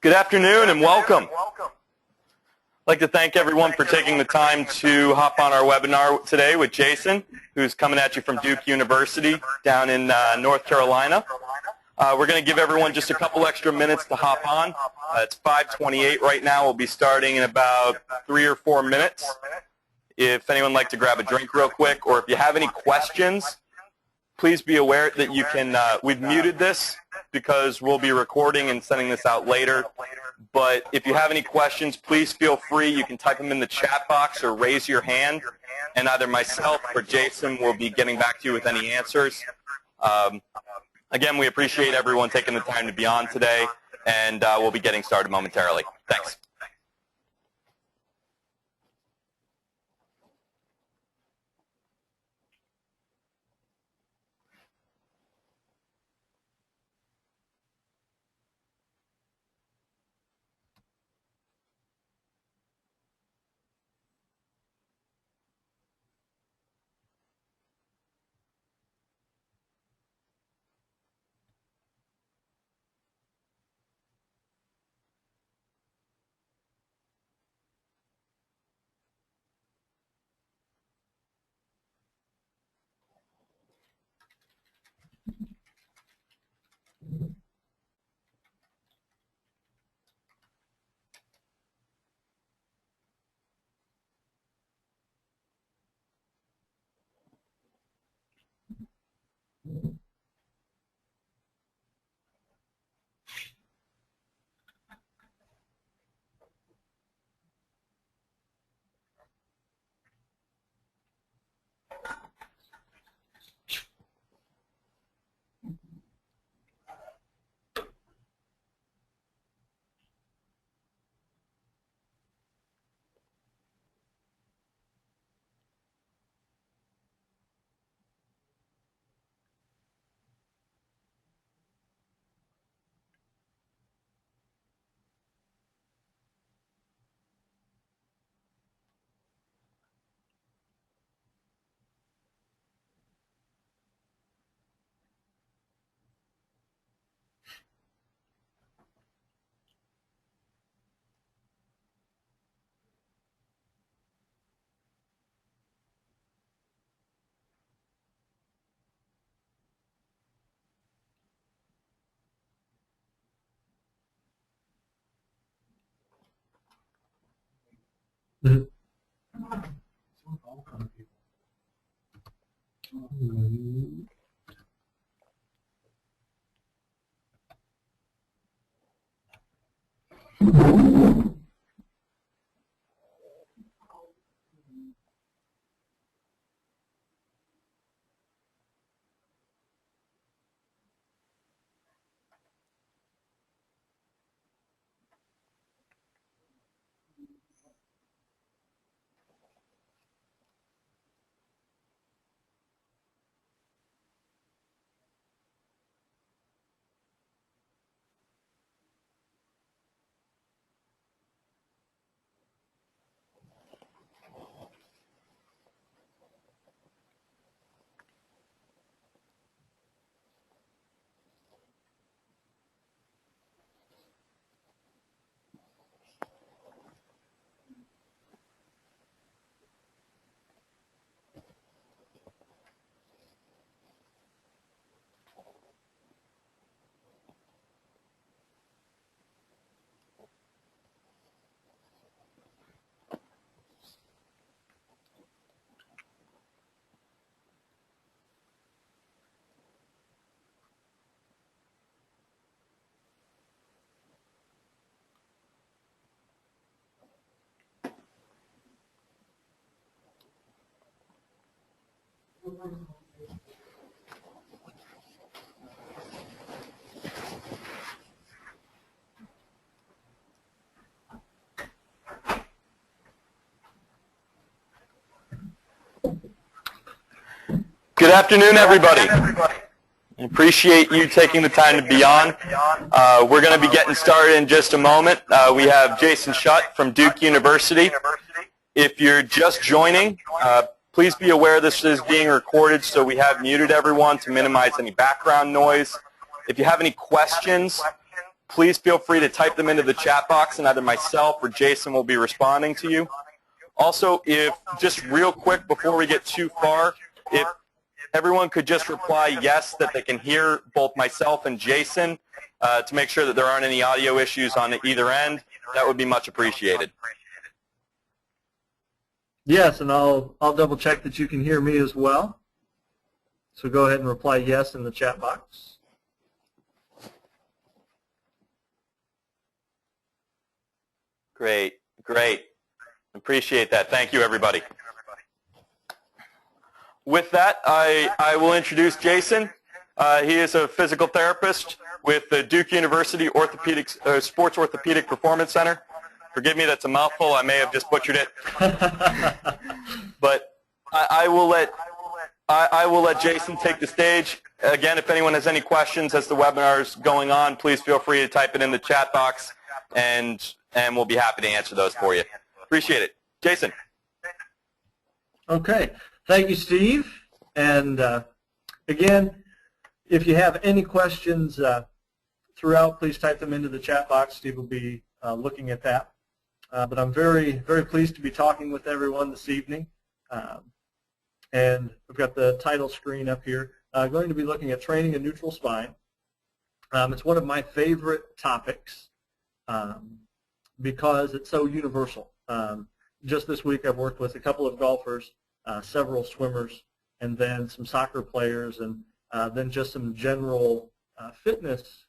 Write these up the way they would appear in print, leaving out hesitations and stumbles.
Good afternoon and welcome. I'd like to thank everyone for taking the time to hop on our webinar today with Jason, who's coming at you from Duke University down in North Carolina. We're going to give everyone just a couple extra minutes to hop on. It's 5:28 right now. We'll be starting in about 3 or 4 minutes. If anyone would like to grab a drink real quick, or if you have any questions, please be aware that you can, we've muted this because we'll be recording and sending this out later. But if you have any questions, please feel free. You can type them in the chat box or raise your hand, and either myself or Jason will be getting back to you with any answers. Again, we appreciate everyone taking the time to be on today, and we'll be getting started momentarily. Thanks. Good afternoon, everybody. I appreciate you taking the time to be on. We're going to be getting started in just a moment. We have Jason Schutt from Duke University. If you're just joining, please be aware this is being recorded, so we have muted everyone to minimize any background noise. If you have any questions, please feel free to type them into the chat box, and either myself or Jason will be responding to you. Also, if just real quick before we get too far, if everyone could just reply yes that they can hear both myself and Jason to make sure that there aren't any audio issues on either end, that would be much appreciated. Yes, and I'll double check that you can hear me as well. So go ahead and reply yes in the chat box. Great, great. Appreciate that. Thank you, everybody. With that, I will introduce Jason. He is a physical therapist with the Duke University Sports Orthopedic Performance Center. Forgive me, that's a mouthful. I may have just butchered it. But I will let Jason take the stage. Again, if anyone has any questions as the webinar is going on, please feel free to type it in the chat box, and we'll be happy to answer those for you. Appreciate it. Jason. Okay. Thank you, Steve. And again, if you have any questions throughout, please type them into the chat box. Steve will be looking at that. But I'm very, very pleased to be talking with everyone this evening. And I've got the title screen up here. Going to be looking at training a neutral spine. It's one of my favorite topics because it's so universal. Just this week I've worked with a couple of golfers, several swimmers, and then some soccer players, and then just some general fitness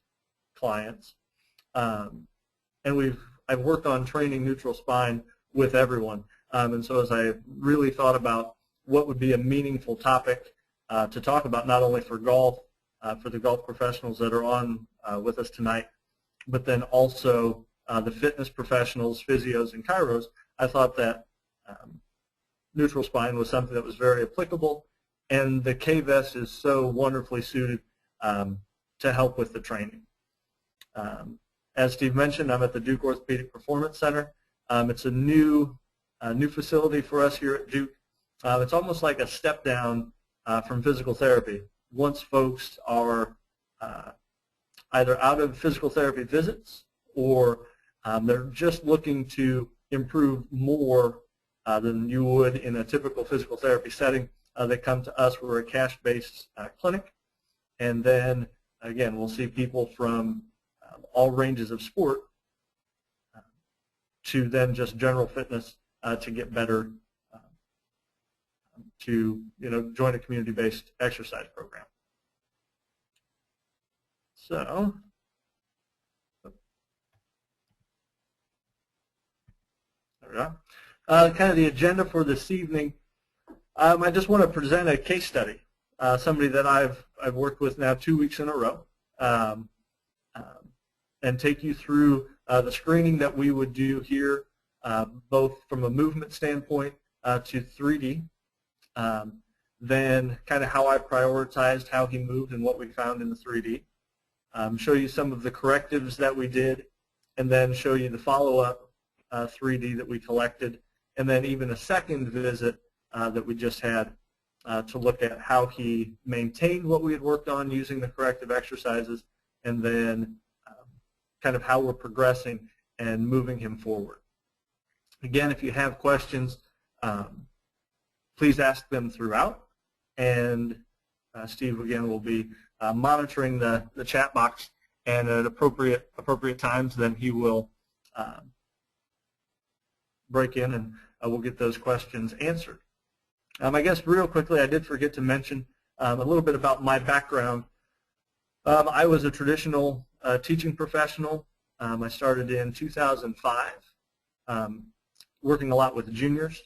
clients. And I've worked on training neutral spine with everyone. And so as I really thought about what would be a meaningful topic to talk about, not only for golf, for the golf professionals that are on with us tonight, but then also the fitness professionals, physios, and chiros, I thought that neutral spine was something that was very applicable, and the K-Vest is so wonderfully suited to help with the training. As Steve mentioned, I'm at the Duke Orthopedic Performance Center. It's a new facility for us here at Duke. It's almost like a step down from physical therapy. Once folks are either out of physical therapy visits or they're just looking to improve more than you would in a typical physical therapy setting, they come to us. We're a cash-based clinic. And then, again, we'll see people from all ranges of sport to then just general fitness to get better, to join a community-based exercise program. So, there we go. Kind of the agenda for this evening. I just want to present a case study. Somebody that I've worked with now 2 weeks in a row, and take you through the screening that we would do here, both from a movement standpoint to 3D. Then kind of how I prioritized how he moved and what we found in the 3D. Show you some of the correctives that we did, and then show you the follow-up 3D that we collected, and then even a second visit that we just had to look at how he maintained what we had worked on using the corrective exercises, and then kind of how we're progressing and moving him forward. Again, if you have questions, please ask them throughout, and Steve, again, will be monitoring the chat box, and at appropriate times, then he will break in, and we'll get those questions answered. I guess real quickly, I did forget to mention a little bit about my background. I was a traditional teaching professional. I started in 2005, working a lot with juniors.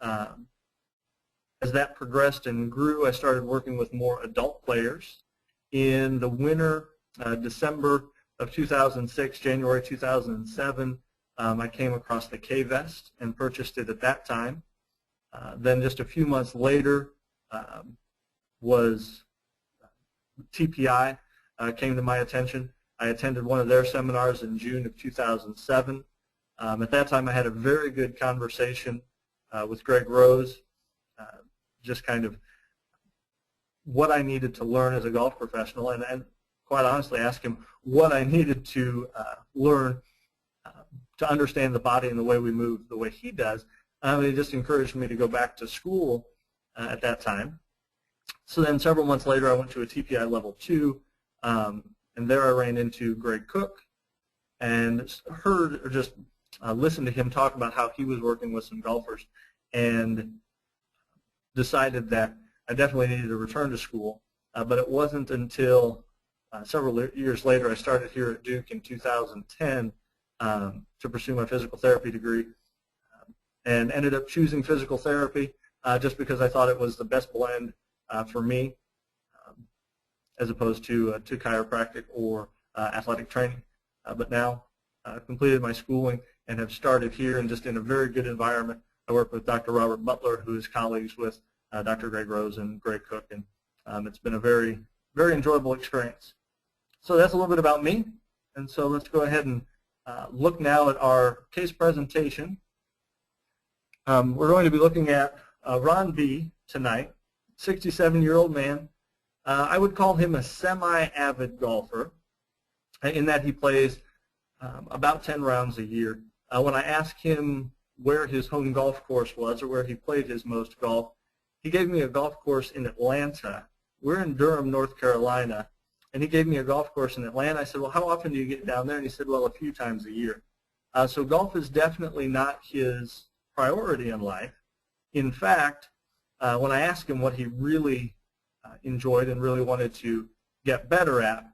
As that progressed and grew, I started working with more adult players. In the winter, December of 2006, January 2007, I came across the K-Vest and purchased it at that time. Then just a few months later was TPI came to my attention. I attended one of their seminars in June of 2007. At that time I had a very good conversation with Greg Rose, just kind of what I needed to learn as a golf professional, and quite honestly ask him what I needed to learn to understand the body and the way we move the way he does. He just encouraged me to go back to school at that time. So then several months later, I went to a TPI level 2, and there I ran into Greg Cook and heard or just listened to him talk about how he was working with some golfers, and decided that I definitely needed to return to school. But it wasn't until several years later I started here at Duke in 2010 to pursue my physical therapy degree, and ended up choosing physical therapy just because I thought it was the best blend for me, as opposed to chiropractic or athletic training. But now I've completed my schooling and have started here, and just in a very good environment. I work with Dr. Robert Butler, who is colleagues with Dr. Greg Rose and Greg Cook, and it's been a very, very enjoyable experience. So that's a little bit about me, and so let's go ahead and look now at our case presentation. We're going to be looking at Ron B. tonight, 67-year-old man. I would call him a semi-avid golfer in that he plays about 10 rounds a year. When I asked him where his home golf course was or where he played his most golf, he gave me a golf course in Atlanta. We're in Durham, North Carolina, and he gave me a golf course in Atlanta. I said, well, how often do you get down there? And he said, well, a few times a year. So golf is definitely not his priority in life. In fact, when I asked him what he really enjoyed and really wanted to get better at,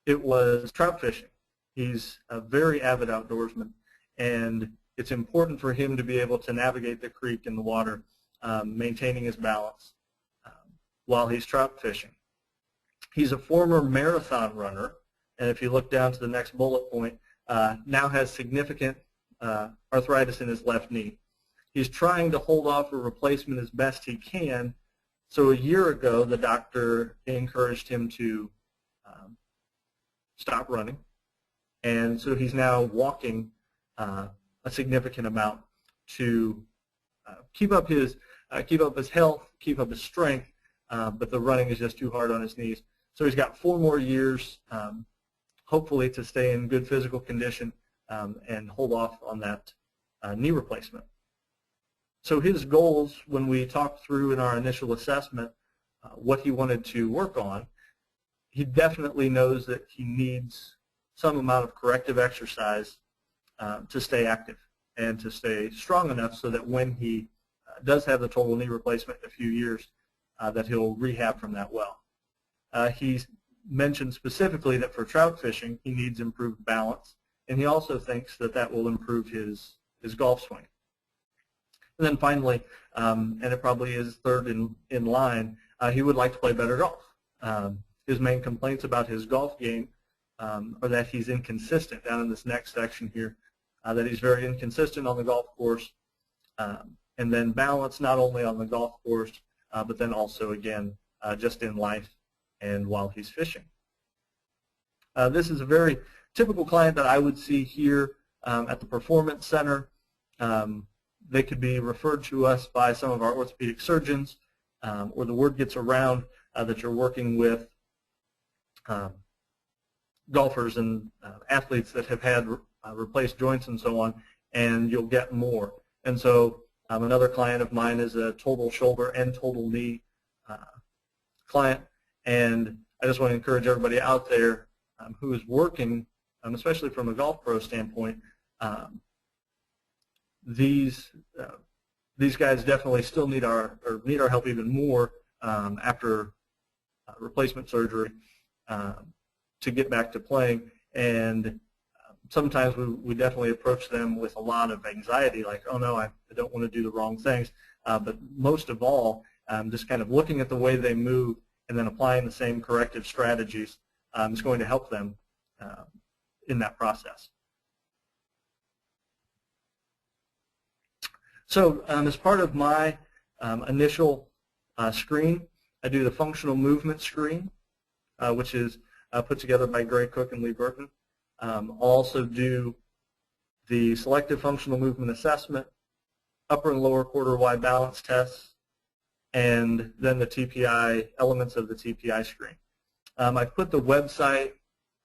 it was trout fishing. He's a very avid outdoorsman, and it's important for him to be able to navigate the creek and the water, maintaining his balance while he's trout fishing. He's a former marathon runner, and if you look down to the next bullet point, now has significant arthritis in his left knee. He's trying to hold off a replacement as best he can, so a year ago the doctor encouraged him to stop running, and so he's now walking a significant amount to keep up his health, keep up his strength, but the running is just too hard on his knees. So he's got 4 more years, hopefully, to stay in good physical condition and hold off on that knee replacement. So his goals, when we talked through in our initial assessment what he wanted to work on, he definitely knows that he needs some amount of corrective exercise to stay active and to stay strong enough so that when he does have the total knee replacement in a few years, that he'll rehab from that well. He's mentioned specifically that for trout fishing, he needs improved balance, and he also thinks that that will improve his golf swing. And then finally, and it probably is third in line, he would like to play better golf. His main complaints about his golf game are that he's inconsistent down in this next section here, that he's very inconsistent on the golf course, and then balance not only on the golf course, but then also, again, just in life and while he's fishing. This is a very typical client that I would see here at the Performance Center. They could be referred to us by some of our orthopedic surgeons, or the word gets around that you're working with golfers and athletes that have had replaced joints and so on, and you'll get more. And so another client of mine is a total shoulder and total knee client, and I just want to encourage everybody out there who is working, especially from a golf pro standpoint, these guys definitely still need our help even more after replacement surgery to get back to playing. And sometimes we definitely approach them with a lot of anxiety, like, oh no, I don't want to do the wrong things. But most of all, just kind of looking at the way they move and then applying the same corrective strategies is going to help them in that process. So as part of my initial screen, I do the functional movement screen, which is put together by Greg Cook and Lee Burton. I'll also do the selective functional movement assessment, upper and lower quarter wide balance tests, and then the TPI, elements of the TPI screen. I've put the website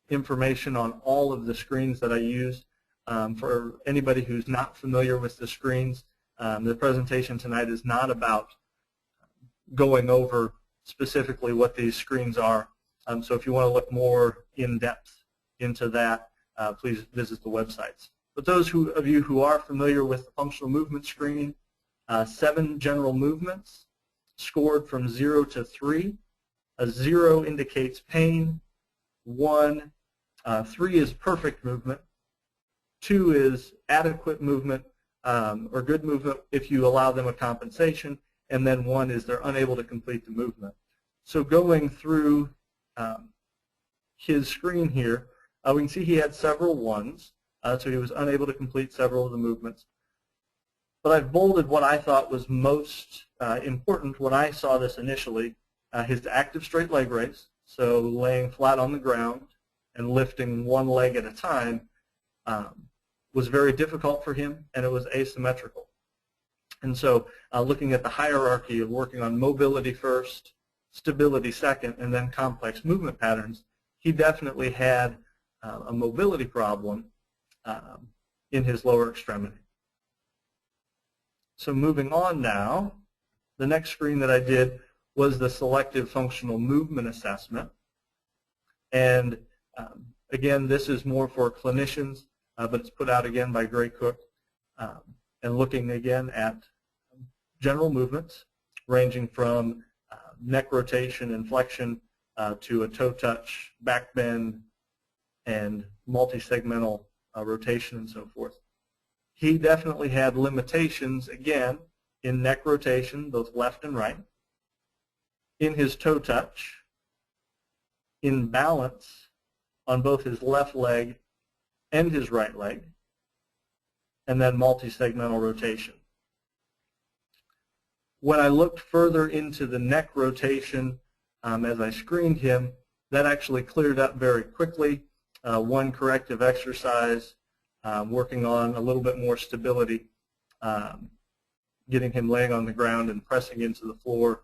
information on all of the screens that I use. For anybody who's not familiar with the screens, the presentation tonight is not about going over specifically what these screens are. So if you want to look more in depth into that, please visit the websites. But those of you who are familiar with the functional movement screen, 7 general movements scored from 0 to 3. A 0 indicates pain. 3 is perfect movement. 2 is adequate movement or good movement if you allow them a compensation. And then 1 is they're unable to complete the movement. So going through his screen here, we can see he had several 1s. So he was unable to complete several of the movements. But I've bolded what I thought was most important when I saw this initially, his active straight leg raise, so laying flat on the ground and lifting one leg at a time, was very difficult for him, and it was asymmetrical. And so looking at the hierarchy of working on mobility first, stability second, and then complex movement patterns, he definitely had a mobility problem in his lower extremity. So moving on now, the next screen that I did was the selective functional movement assessment. And again, this is more for clinicians, but it's put out again by Gray Cook, and looking again at general movements ranging from neck rotation and flexion to a toe touch, back bend, and multi-segmental rotation and so forth. He definitely had limitations, again, in neck rotation, both left and right, in his toe touch, in balance on both his left leg and his right leg, and then multi-segmental rotation. When I looked further into the neck rotation as I screened him, that actually cleared up very quickly. One corrective exercise, working on a little bit more stability, getting him laying on the ground and pressing into the floor,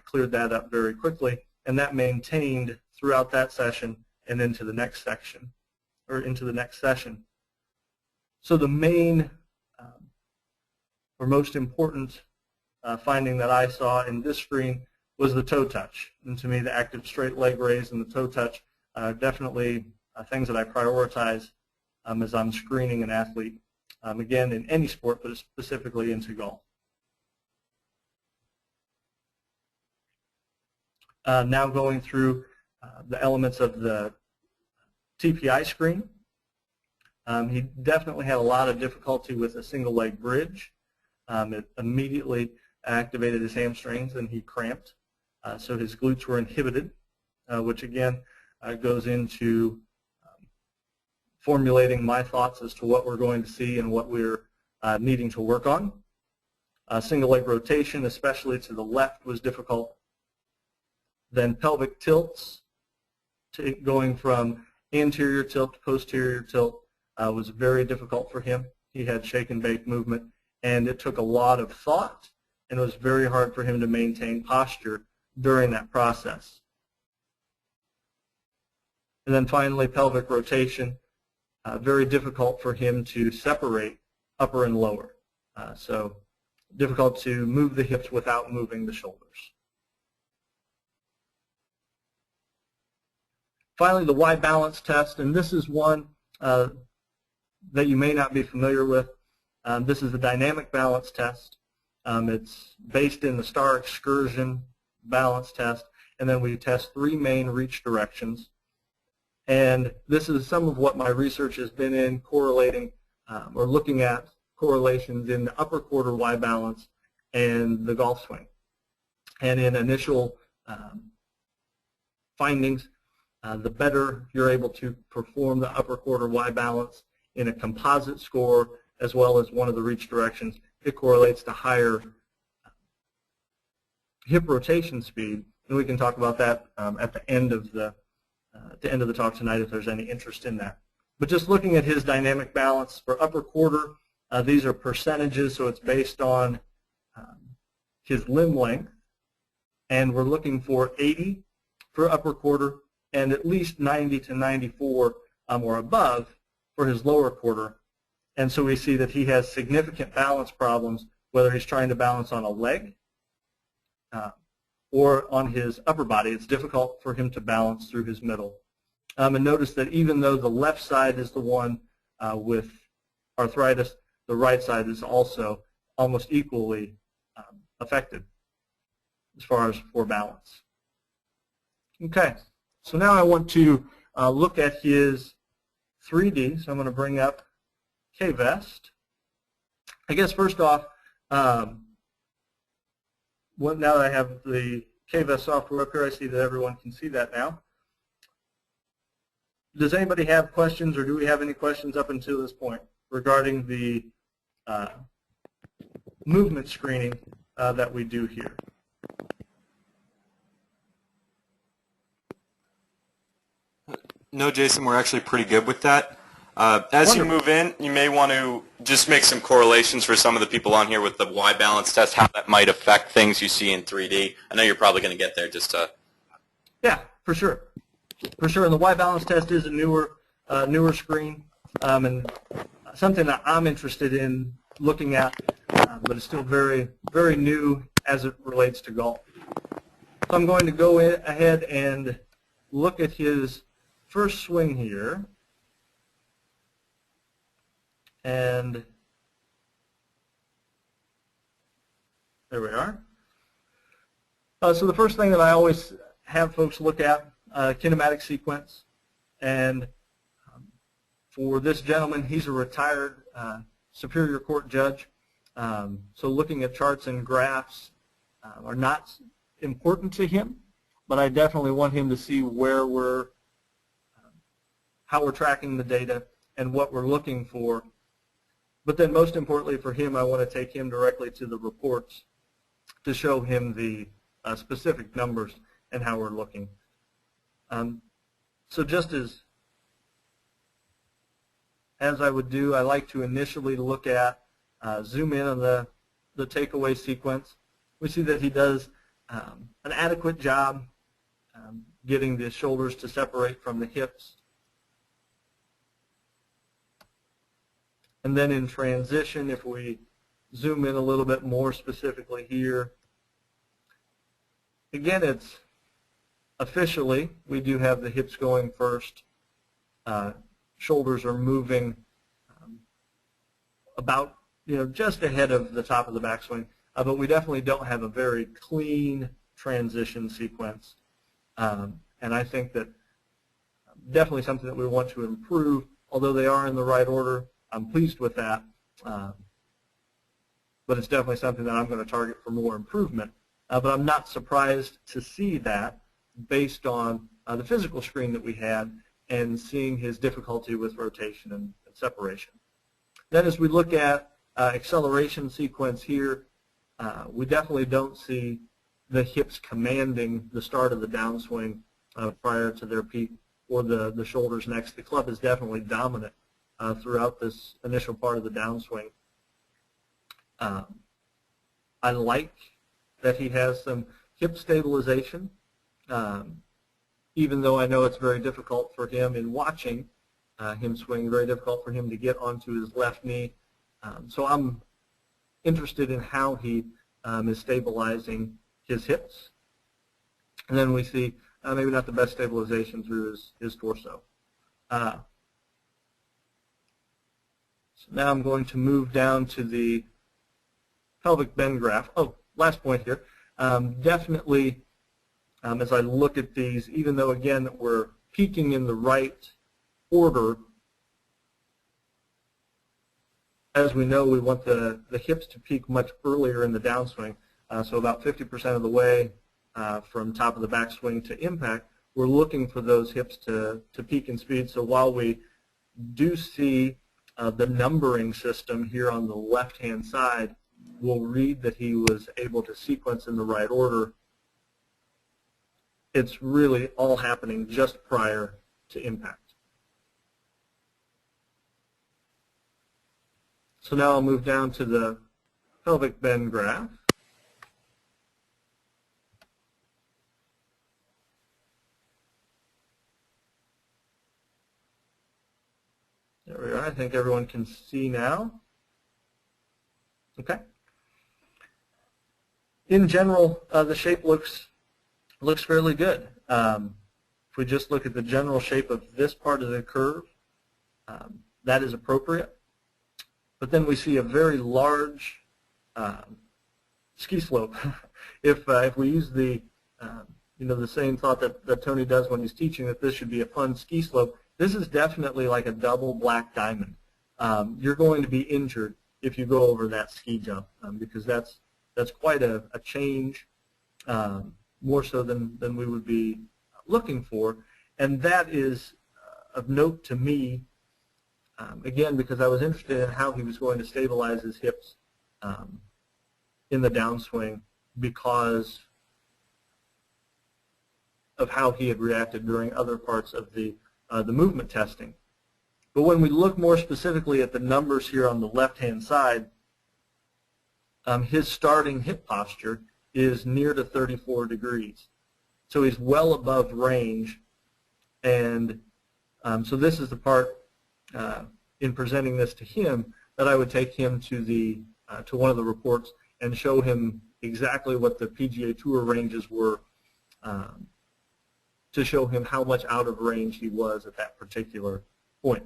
cleared that up very quickly, and that maintained throughout that session and into the next section, or into the next session. So the main or most important finding that I saw in this screen was the toe touch. And to me, the active straight leg raise and the toe touch definitely things that I prioritize as I'm screening an athlete, again, in any sport, but specifically into golf. Now going through the elements of the TPI screen. He definitely had a lot of difficulty with a single leg bridge. It immediately activated his hamstrings and he cramped. So his glutes were inhibited, which again goes into formulating my thoughts as to what we're going to see and what we're needing to work on. Single leg rotation, especially to the left, was difficult. Then pelvic tilts, going from anterior tilt to posterior tilt, was very difficult for him. He had shake and bake movement, and it took a lot of thought, and it was very hard for him to maintain posture during that process. And then finally, pelvic rotation, very difficult for him to separate upper and lower. So difficult to move the hips without moving the shoulders. Finally, the Y balance test, and this is one that you may not be familiar with. This is the dynamic balance test. It's based in the Star Excursion balance test, and then we test 3 main reach directions. And this is some of what my research has been in, correlating or looking at correlations in the upper quarter Y balance and the golf swing. And in initial findings, the better you're able to perform the upper quarter Y balance in a composite score as well as one of the reach directions, it correlates to higher hip rotation speed. And we can talk about that at the end of the talk tonight if there's any interest in that. But just looking at his dynamic balance for upper quarter, these are percentages, so it's based on his limb length. And we're looking for 80 for upper quarter and at least 90 to 94 or above for his lower quarter. And so we see that he has significant balance problems, whether he's trying to balance on a leg or on his upper body. It's difficult for him to balance through his middle. And notice that even though the left side is the one with arthritis, the right side is also almost equally affected as far as for balance. Okay, so now I want to look at his 3D. So I'm going to bring up K-Vest. I guess first off, now that I have the K-Vest software up here, I see that everyone can see that now. Does anybody have questions, or do we have any questions up until this point regarding the movement screening that we do here? No, Jason, we're actually pretty good with that. As you move in, you may want to just make some correlations for some of the people on here with the Y balance test, how that might affect things you see in 3D. I know you're probably going to get there just to... Yeah, for sure. For sure, and the Y balance test is a newer screen, and something that I'm interested in looking at, but it's still very, very new as it relates to golf. So I'm going to go ahead and look at his first swing here, and there we are. So the first thing that I always have folks look at, kinematic sequence, and for this gentleman, he's a retired Superior Court judge, so looking at charts and graphs are not important to him, but I definitely want him to see where how we're tracking the data and what we're looking for. But then most importantly for him, I want to take him directly to the reports to show him the specific numbers and how we're looking. So just as I would do, I like to initially look at, zoom in on the takeaway sequence. We see that he does an adequate job getting the shoulders to separate from the hips. And then in transition, if we zoom in a little bit more specifically here, again, it's officially, we do have the hips going first. Shoulders are moving about, just ahead of the top of the backswing, but we definitely don't have a very clean transition sequence. And I think that definitely something that we want to improve, although they are in the right order. I'm pleased with that, but it's definitely something that I'm going to target for more improvement. But I'm not surprised to see that based on the physical screen that we had and seeing his difficulty with rotation and separation. Then as we look at acceleration sequence here, we definitely don't see the hips commanding the start of the downswing prior to their peak, or the shoulders next. The club is definitely dominant throughout this initial part of the downswing. I like that he has some hip stabilization, even though I know it's very difficult for him in watching him swing, very difficult for him to get onto his left knee. So I'm interested in how he is stabilizing his hips. And then we see maybe not the best stabilization through his torso. So now I'm going to move down to the pelvic bend graph. Oh, last point here. Definitely, as I look at these, even though, again, we're peaking in the right order, as we know, we want the hips to peak much earlier in the downswing. So about 50% of the way from top of the backswing to impact, we're looking for those hips to peak in speed. So while we do see the numbering system here on the left-hand side will read that he was able to sequence in the right order, it's really all happening just prior to impact. So now I'll move down to the pelvic bend graph. There we are. I think everyone can see now. Okay. In general, the shape looks fairly good. If we just look at the general shape of this part of the curve, that is appropriate. But then we see a very large ski slope. If we use the the same thought that Tony does when he's teaching, that this should be a fun ski slope, this is definitely like a double black diamond. You're going to be injured if you go over that ski jump, because that's quite a change, more so than we would be looking for. And that is of note to me, again, because I was interested in how he was going to stabilize his hips in the downswing because of how he had reacted during other parts of the movement testing. But when we look more specifically at the numbers here on the left-hand side, his starting hip posture is near to 34 degrees. So he's well above range. And so this is the part in presenting this to him that I would take him to to one of the reports and show him exactly what the PGA Tour ranges were, to show him how much out of range he was at that particular point.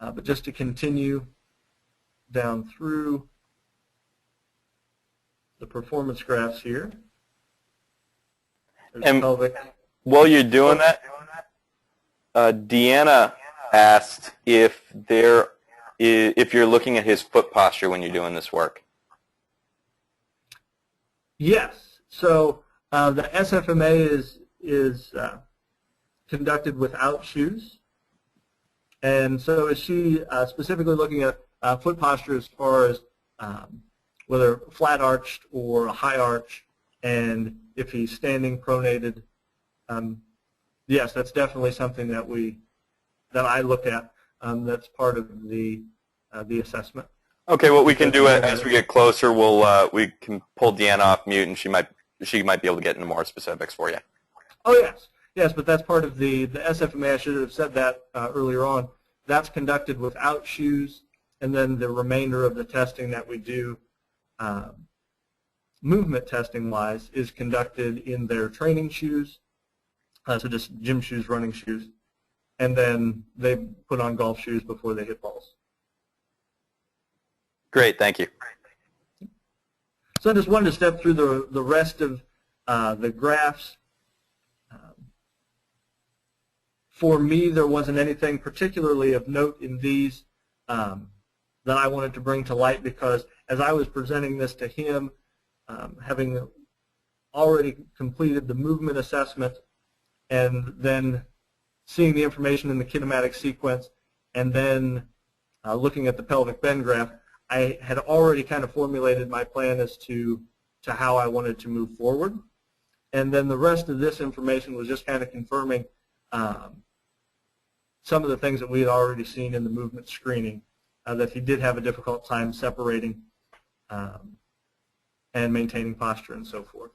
But just to continue down through the performance graphs here. And while you're doing that, Deanna asked if you're looking at his foot posture when you're doing this work. Yes. So the SFMA is conducted without shoes. And so is she specifically looking at foot posture as far as whether flat arched or a high arch, and if he's standing pronated? Yes, that's definitely something that I look at. That's part of the assessment. Okay, what we can do as we get closer, we can pull Deanna off mute, and she might be able to get into more specifics for you. Oh yes, but that's part of the SFMA. I should have said that earlier on. That's conducted without shoes, and then the remainder of the testing that we do, movement testing wise, is conducted in their training shoes, so just gym shoes, running shoes, and then they put on golf shoes before they hit balls. Great, thank you. So I just wanted to step through the rest of the graphs. For me, there wasn't anything particularly of note in these that I wanted to bring to light, because as I was presenting this to him, having already completed the movement assessment and then seeing the information in the kinematic sequence and then looking at the pelvic bend graph, I had already kind of formulated my plan as to how I wanted to move forward. And then the rest of this information was just kind of confirming some of the things that we had already seen in the movement screening, that he did have a difficult time separating and maintaining posture and so forth.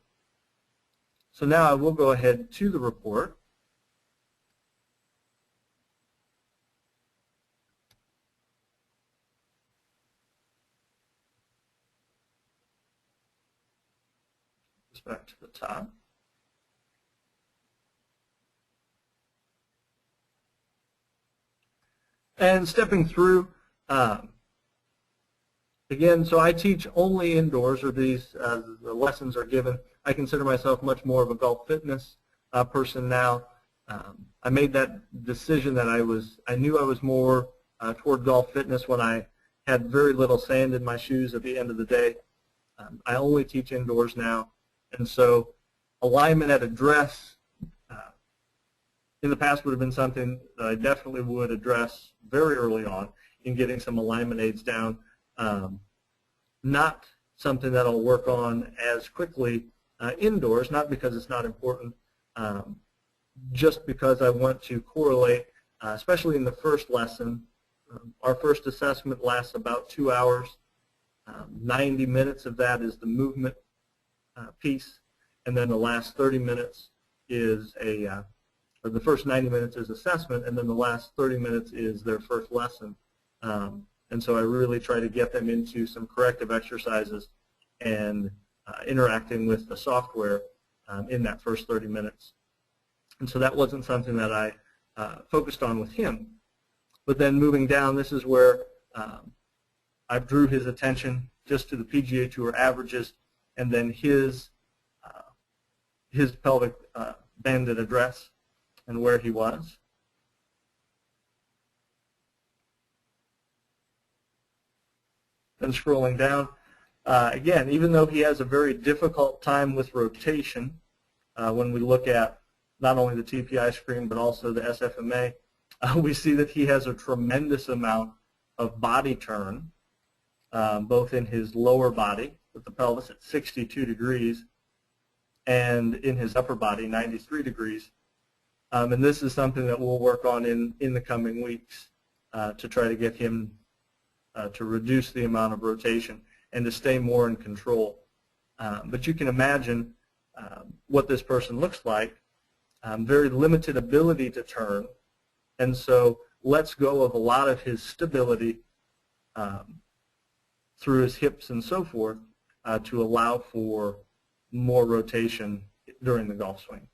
So now I will go ahead to the report. Just back to the top. And stepping through, again, so I teach only indoors, or these the lessons are given. I consider myself much more of a golf fitness person now. I made that decision that I knew I was more toward golf fitness when I had very little sand in my shoes at the end of the day. I only teach indoors now, and so alignment at address in the past would have been something that I definitely would address very early on in getting some alignment aids down. Not something that I'll work on as quickly indoors, not because it's not important, just because I want to correlate, especially in the first lesson. Our first assessment lasts about 2 hours. 90 minutes of that is the movement piece, and then the last 30 minutes is the first 90 minutes is assessment, and then the last 30 minutes is their first lesson. And so I really try to get them into some corrective exercises and interacting with the software in that first 30 minutes. And so that wasn't something that I focused on with him. But then moving down, this is where I drew his attention just to the PGA Tour averages, and then his pelvic bend and address and where he was. Then scrolling down, again, even though he has a very difficult time with rotation, when we look at not only the TPI screen but also the SFMA, we see that he has a tremendous amount of body turn, both in his lower body with the pelvis at 62 degrees and in his upper body 93 degrees. And this is something that we'll work on in the coming weeks to try to get him to reduce the amount of rotation and to stay more in control. But you can imagine what this person looks like. Very limited ability to turn, and so lets go of a lot of his stability through his hips and so forth to allow for more rotation during the golf swing.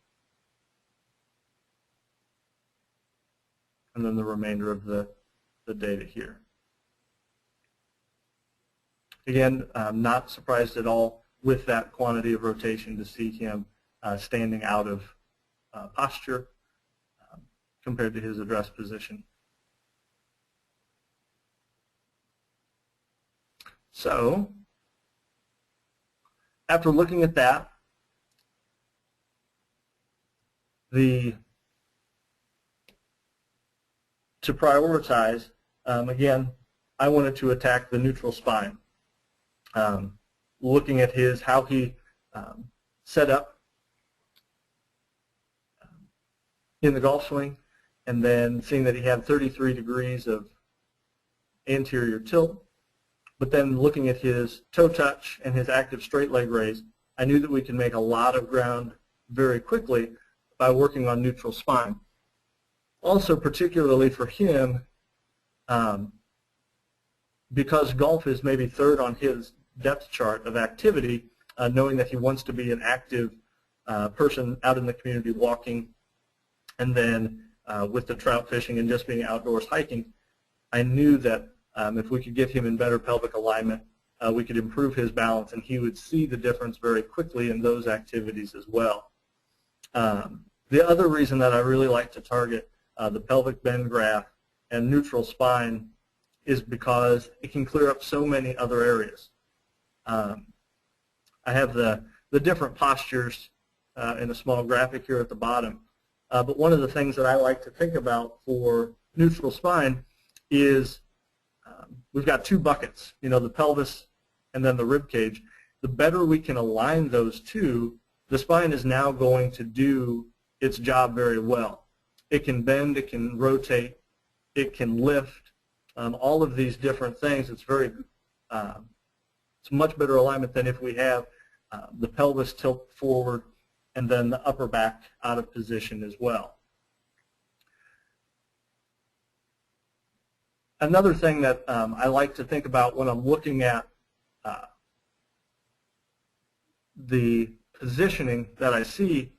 And then the remainder of the data here. Again, I'm not surprised at all with that quantity of rotation to see him standing out of posture compared to his address position. So, after looking at that, to prioritize, again, I wanted to attack the neutral spine. Looking at how he set up in the golf swing, and then seeing that he had 33 degrees of anterior tilt, but then looking at his toe touch and his active straight leg raise, I knew that we could make a lot of ground very quickly by working on neutral spine. Also, particularly for him, because golf is maybe third on his depth chart of activity, knowing that he wants to be an active person out in the community walking, and then with the trout fishing and just being outdoors hiking, I knew that if we could get him in better pelvic alignment, we could improve his balance, and he would see the difference very quickly in those activities as well. The other reason that I really like to target the pelvic bend graph and neutral spine is because it can clear up so many other areas. I have the different postures in a small graphic here at the bottom. But one of the things that I like to think about for neutral spine is we've got two buckets, the pelvis and then the rib cage. The better we can align those two, the spine is now going to do its job very well. It can bend, it can rotate, it can lift, all of these different things. It's much better alignment than if we have the pelvis tilt forward and then the upper back out of position as well. Another thing that I like to think about when I'm looking at the positioning that I see,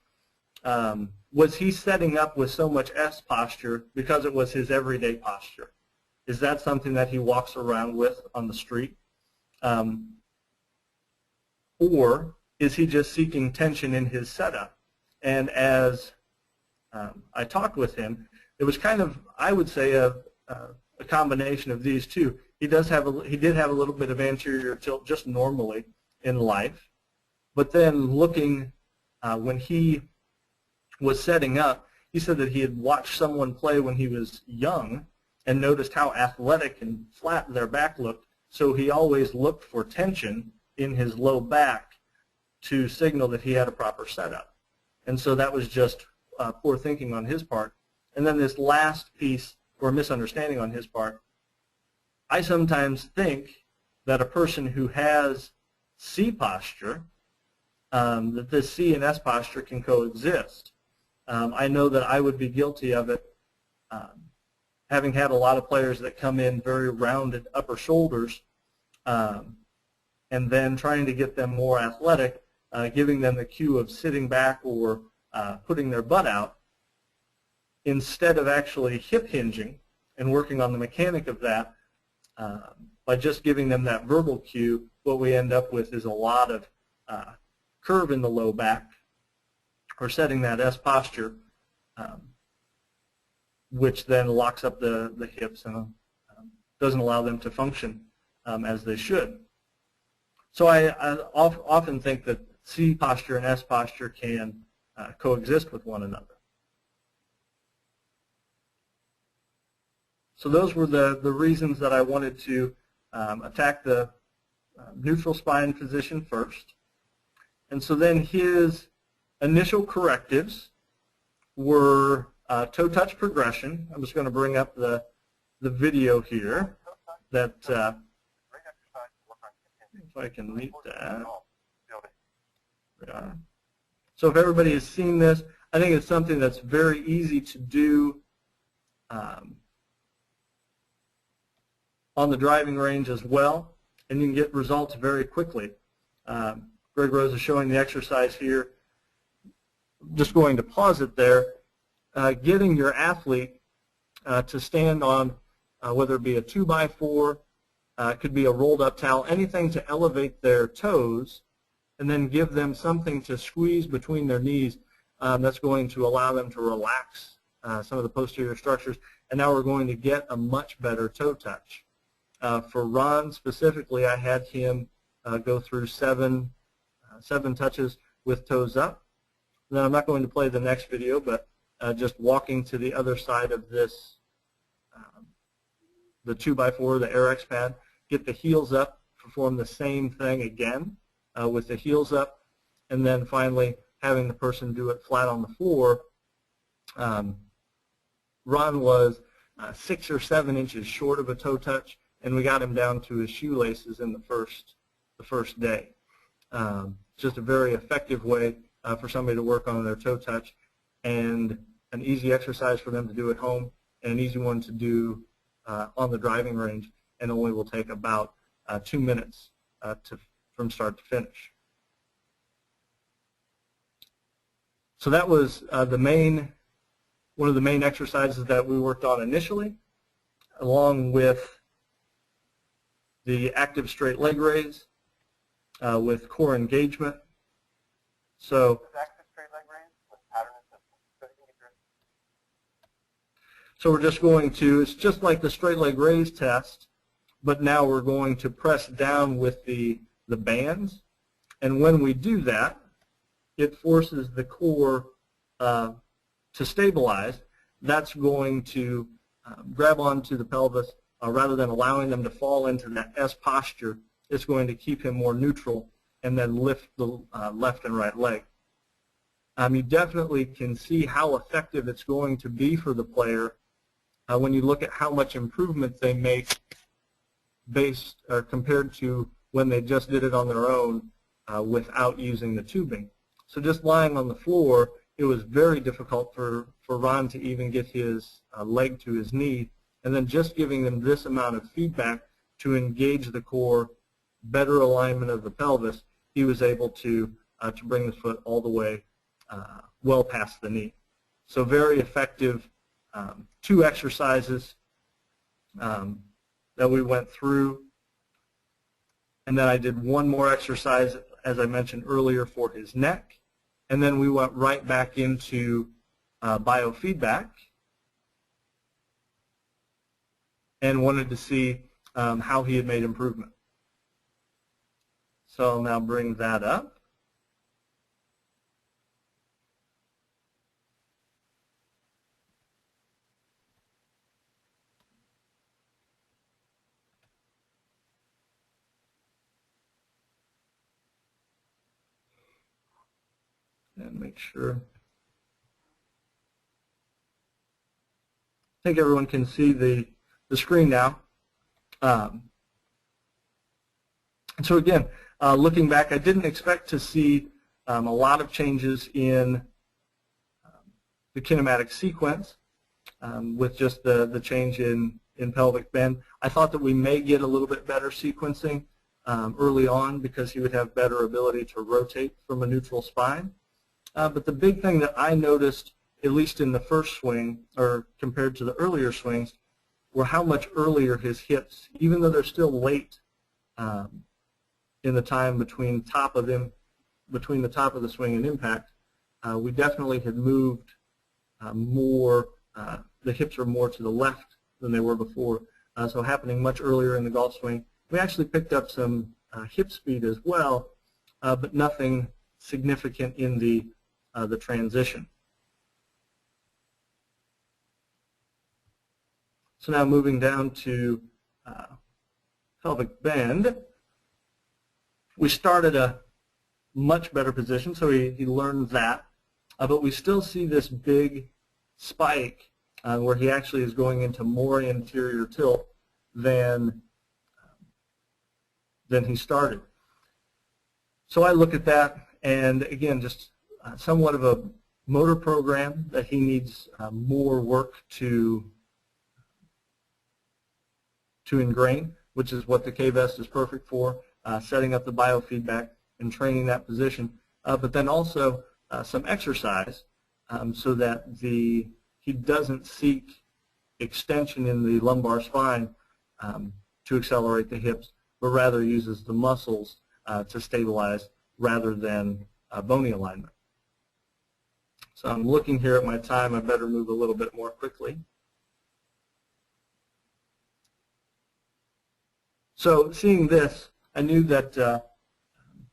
was he setting up with so much S posture because it was his everyday posture? Is that something that he walks around with on the street? Or is he just seeking tension in his setup? And as I talked with him, it was kind of, I would say, a combination of these two. He did have a little bit of anterior tilt just normally in life, but then looking when he was setting up, he said that he had watched someone play when he was young and noticed how athletic and flat their back looked, so he always looked for tension in his low back to signal that he had a proper setup. And so that was just poor thinking on his part. And then this last piece, or misunderstanding on his part, I sometimes think that a person who has C posture, that this C and S posture can coexist. I know that I would be guilty of it, having had a lot of players that come in very rounded upper shoulders, and then trying to get them more athletic, giving them the cue of sitting back or putting their butt out, instead of actually hip hinging and working on the mechanic of that. By just giving them that verbal cue, what we end up with is a lot of curve in the low back, or setting that S posture, which then locks up the hips and doesn't allow them to function as they should. So I often think that C posture and S posture can coexist with one another. So those were the reasons that I wanted to attack the neutral spine position first. And so then his initial correctives were toe touch progression. I'm just going to bring up the video here that, if I can mute that. So if everybody has seen this, I think it's something that's very easy to do on the driving range as well, and you can get results very quickly. Greg Rose is showing the exercise here. Just going to pause it there. Getting your athlete to stand on, whether it be a 2x4, could be a rolled up towel, anything to elevate their toes, and then give them something to squeeze between their knees that's going to allow them to relax some of the posterior structures. And now we're going to get a much better toe touch. For Ron specifically, I had him go through seven touches with toes up. And then I'm not going to play the next video, but just walking to the other side of this, the 2x4, the RX pad, get the heels up, perform the same thing again with the heels up, and then finally having the person do it flat on the floor. Ron was 6 or 7 inches short of a toe touch, and we got him down to his shoelaces in the first day. Just a very effective way for somebody to work on their toe touch, and an easy exercise for them to do at home, and an easy one to do on the driving range, and only will take about 2 minutes from start to finish. So that was one of the main exercises that we worked on initially, along with the active straight leg raise with core engagement. So we're just going to, it's just like the straight leg raise test, but now we're going to press down with the bands. And when we do that, it forces the core to stabilize. That's going to grab onto the pelvis rather than allowing them to fall into that S posture. It's going to keep him more neutral and then lift the left and right leg. You definitely can see how effective it's going to be for the player when you look at how much improvement they make based or compared to when they just did it on their own without using the tubing. So just lying on the floor, it was very difficult for Ron to even get his leg to his knee, and then just giving them this amount of feedback to engage the core, better alignment of the pelvis, he was able to bring the foot all the way well past the knee. So very effective 2 exercises that we went through. And then I did one more exercise, as I mentioned earlier, for his neck. And then we went right back into biofeedback and wanted to see how he had made improvement. So I'll now bring that up. And make sure. I think everyone can see the screen now. And so again, looking back, I didn't expect to see a lot of changes in the kinematic sequence with just the change in pelvic bend. I thought that we may get a little bit better sequencing early on because he would have better ability to rotate from a neutral spine. But the big thing that I noticed, at least in the first swing, or compared to the earlier swings, were how much earlier his hips, even though they're still late in the time between the top of the swing and impact, we definitely had moved more. The hips are more to the left than they were before, so happening much earlier in the golf swing. We actually picked up some hip speed as well, but nothing significant in the transition. So now moving down to pelvic bend, we started a much better position, so he learned that, but we still see this big spike where he actually is going into more anterior tilt than he started. So I look at that, and again, just somewhat of a motor program that he needs more work to ingrain, which is what the K-Vest is perfect for, setting up the biofeedback and training that position, but then also some exercise so that he doesn't seek extension in the lumbar spine to accelerate the hips, but rather uses the muscles to stabilize rather than bony alignment. So I'm looking here at my time. I better move a little bit more quickly. So seeing this, I knew that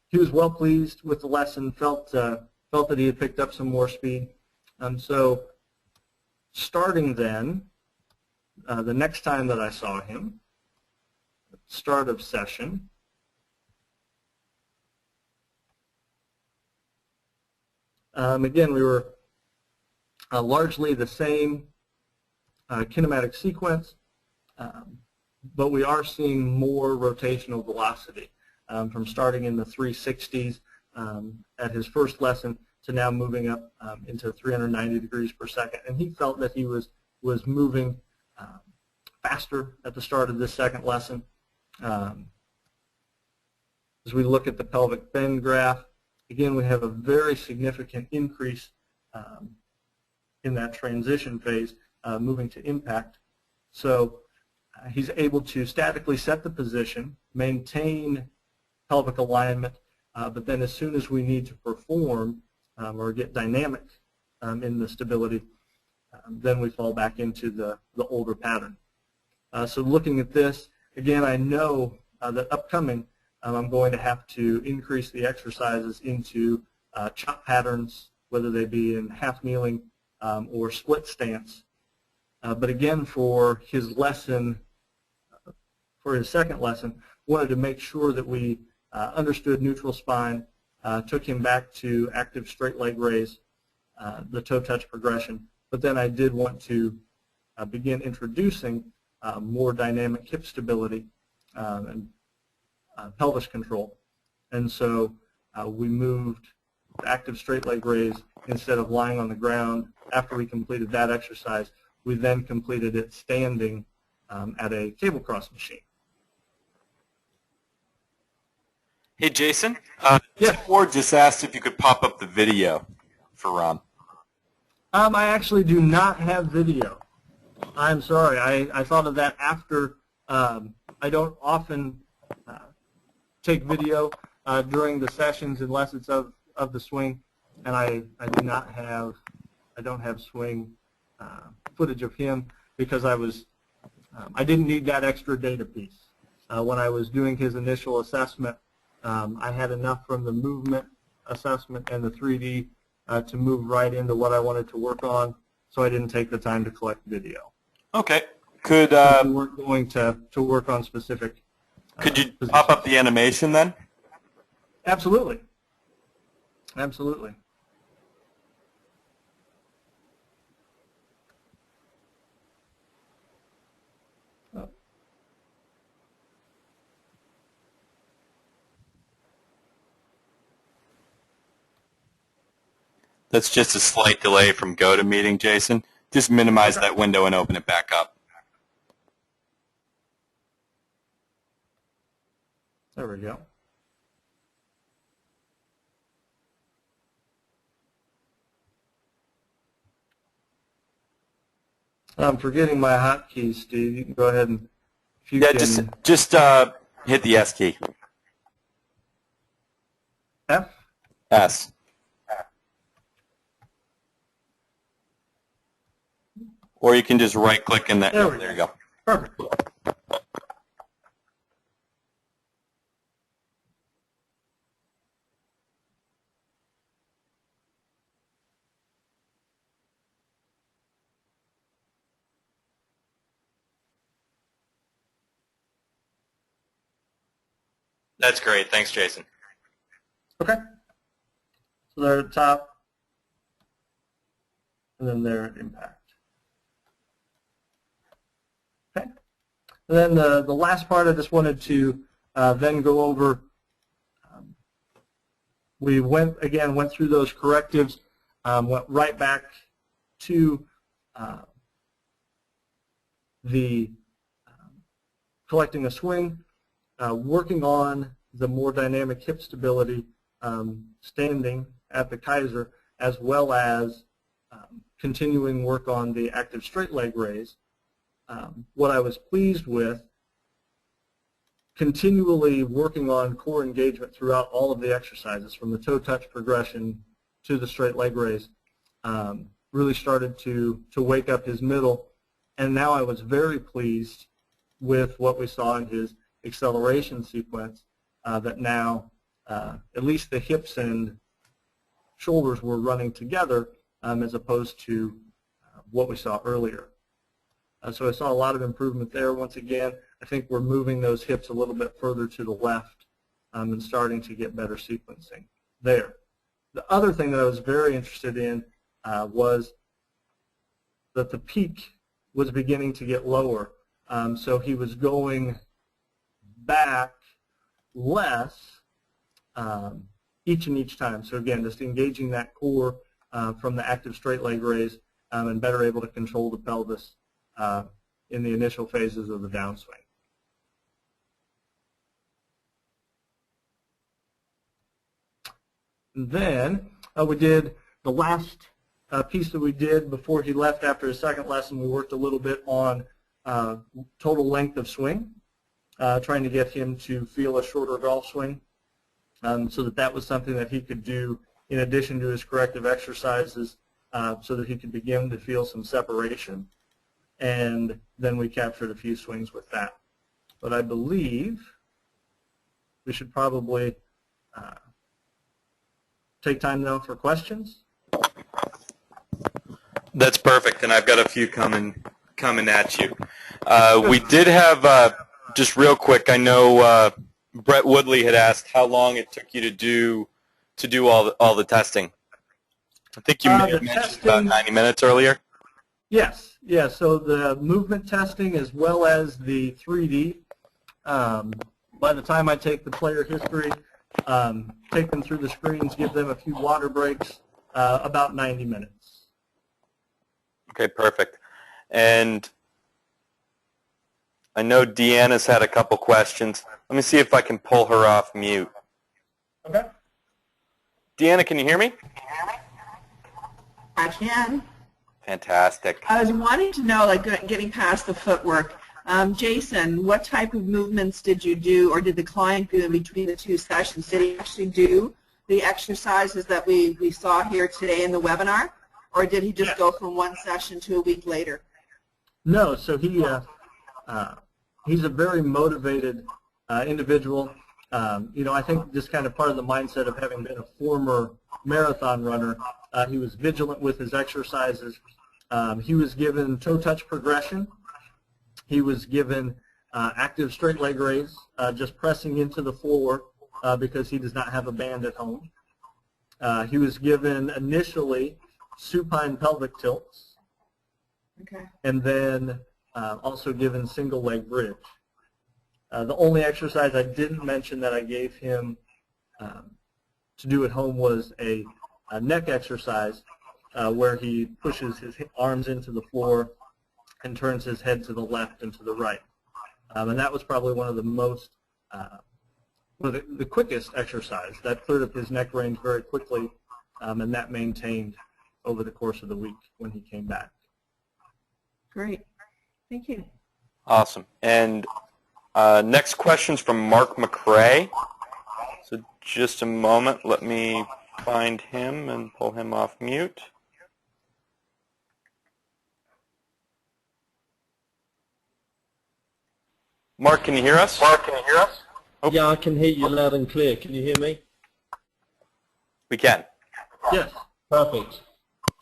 he was well pleased with the lesson, felt that he had picked up some more speed. So starting then, the next time that I saw him, start of session, again, we were largely the same kinematic sequence, but we are seeing more rotational velocity from starting in the 360s at his first lesson to now moving up into 390 degrees per second. And he felt that he was moving faster at the start of this second lesson. As we look at the pelvic bend graph, again, we have a very significant increase in that transition phase, moving to impact. So he's able to statically set the position, maintain pelvic alignment, but then as soon as we need to perform or get dynamic in the stability, then we fall back into the older pattern. So looking at this, again, I know that upcoming I'm going to have to increase the exercises into chop patterns, whether they be in half kneeling or split stance. But again, for his lesson, for his second lesson, wanted to make sure that we understood neutral spine, took him back to active straight leg raise, the toe touch progression. But then I did want to begin introducing more dynamic hip stability and pelvis control. And so we moved to active straight leg raise instead of lying on the ground. After we completed that exercise, we then completed it standing at a cable cross machine. Hey, Jason. Yeah. Ward just asked if you could pop up the video for Ron. I actually do not have video. I'm sorry. I thought of that after. I don't often take video during the sessions unless it's of the swing, and I don't have swing footage of him because I didn't need that extra data piece. When I was doing his initial assessment, I had enough from the movement assessment and the 3D to move right into what I wanted to work on, so I didn't take the time to collect video. Okay. We weren't going to work on specific Could you positions. pop up the animation then? Absolutely. Absolutely. That's just a slight delay from GoToMeeting, Jason. Just minimize that window and open it back up. There we go. I'm forgetting my hotkeys, Steve. You can go ahead and if you Yeah, can just hit the S key. F. S. Or you can just right-click in that. There you go. Perfect. That's great. Thanks, Jason. Okay. So they're at the top, and then they're at impact. Okay. And then the last part I just wanted to then go over. We went through those correctives, went right back to the collecting a swing, working on the more dynamic hip stability standing at the Kaiser, as well as continuing work on the active straight leg raise. What I was pleased with, continually working on core engagement throughout all of the exercises, from the toe touch progression to the straight leg raise, really started to wake up his middle. And now I was very pleased with what we saw in his acceleration sequence, that now at least the hips and shoulders were running together, as opposed to what we saw earlier. So I saw a lot of improvement there. Once again, I think we're moving those hips a little bit further to the left and starting to get better sequencing there. The other thing that I was very interested in was that the peak was beginning to get lower. So he was going back less each time. So again, just engaging that core from the active straight leg raise and better able to control the pelvis in the initial phases of the downswing. And then we did the last piece that we did before he left after his second lesson. We worked a little bit on total length of swing, trying to get him to feel a shorter golf swing, so that was something that he could do in addition to his corrective exercises, so that he could begin to feel some separation. And then we captured a few swings with that. But I believe we should probably take time now for questions. That's perfect, and I've got a few coming at you. We did have, just real quick, I know Brett Woodley had asked how long it took you to do all the testing. I think you may have mentioned about 90 minutes earlier. Yes. Yeah, so the movement testing as well as the 3D, by the time I take the player history, take them through the screens, give them a few water breaks, about 90 minutes. Okay, perfect. And I know Deanna's had a couple questions. Let me see if I can pull her off mute. Okay. Deanna, can you hear me? I can. Fantastic. I was wanting to know, like, getting past the footwork, Jason, what type of movements did you do, or did the client do in between the two sessions? Did he actually do the exercises that we saw here today in the webinar, or did he just go from one session to a week later? No, so he's a very motivated individual. You know, I think just kind of part of the mindset of having been a former marathon runner, he was vigilant with his exercises. He was given toe touch progression. He was given active straight leg raise, just pressing into the floor because he does not have a band at home. He was given initially supine pelvic tilts, Okay. and then also given single leg bridge. The only exercise I didn't mention that I gave him to do at home was a neck exercise where he pushes his arms into the floor and turns his head to the left and to the right. And that was probably one of the most, the quickest exercise. That cleared up his neck range very quickly, and that maintained over the course of the week when he came back. Great. Thank you. Awesome. And next question's from Mark McRae. So just a moment. Let me find him and pull him off mute. Mark, can you hear us? Oh. Yeah, I can hear you loud and clear. Can you hear me? We can. Yes. Perfect.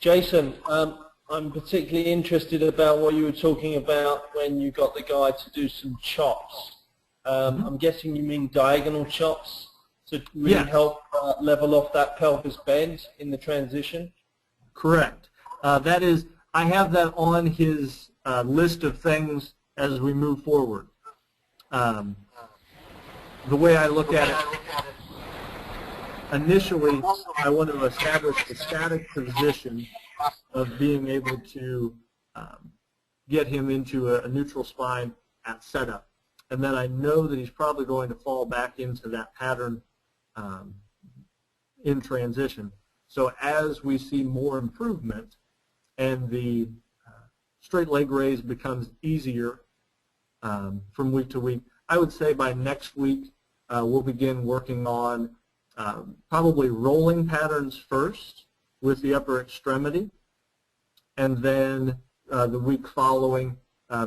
Jason, I'm particularly interested about what you were talking about when you got the guy to do some chops. I'm guessing you mean diagonal chops to really help level off that pelvis bend in the transition? Correct. That is, I have that on his list of things as we move forward. The way I look at it, initially I want to establish the static position of being able to get him into a neutral spine at setup. And then I know that he's probably going to fall back into that pattern in transition. So as we see more improvement and the straight leg raise becomes easier from week to week, I would say by next week we'll begin working on probably rolling patterns first with the upper extremity, and then the week following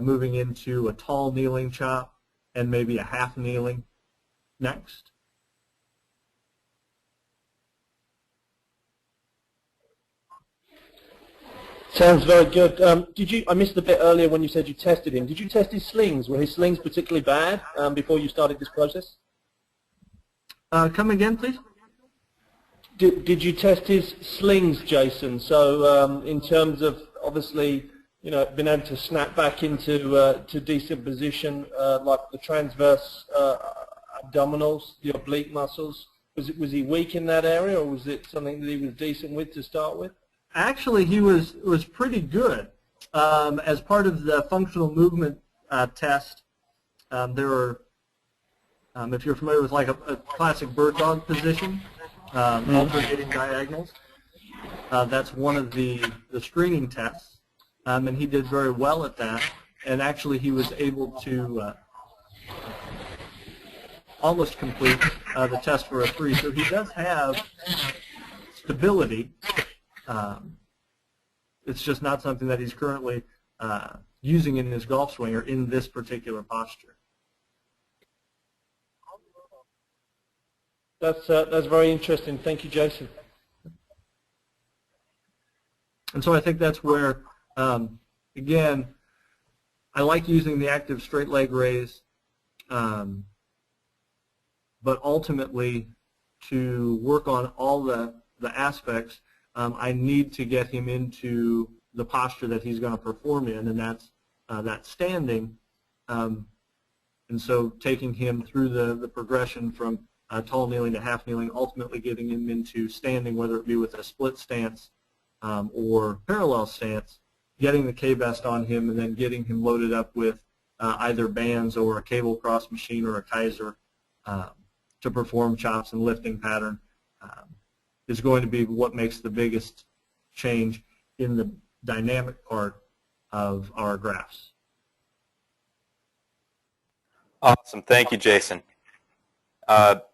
moving into a tall kneeling chop and maybe a half kneeling next. Sounds very good. I missed the bit earlier when you said you tested him. Did you test his slings? Were his slings particularly bad before you started this process? Come again, please? Did you test his slings, Jason? So in terms of obviously, being able to snap back into to decent position, like the transverse abdominals, the oblique muscles. Was he weak in that area, or was it something that he was decent with to start with? Actually, he was pretty good. As part of the functional movement test, there are, if you're familiar with like a classic bird dog position, alternating diagonals, that's one of the screening tests, and he did very well at that. And actually, he was able to almost complete the test for a 3. So he does have stability. It's just not something that he's currently using in his golf swing or in this particular posture. That's very interesting. Thank you, Jason. And so I think that's where, again, I like using the active straight leg raise, but ultimately to work on all the aspects, I need to get him into the posture that he's going to perform in, and that's that standing. And so taking him through the progression from tall kneeling to half kneeling, ultimately getting him into standing, whether it be with a split stance or parallel stance, getting the K-Best on him, and then getting him loaded up with either bands or a cable cross machine or a Kaiser to perform chops and lifting pattern. Is going to be what makes the biggest change in the dynamic part of our graphs. Awesome. Thank you, Jason.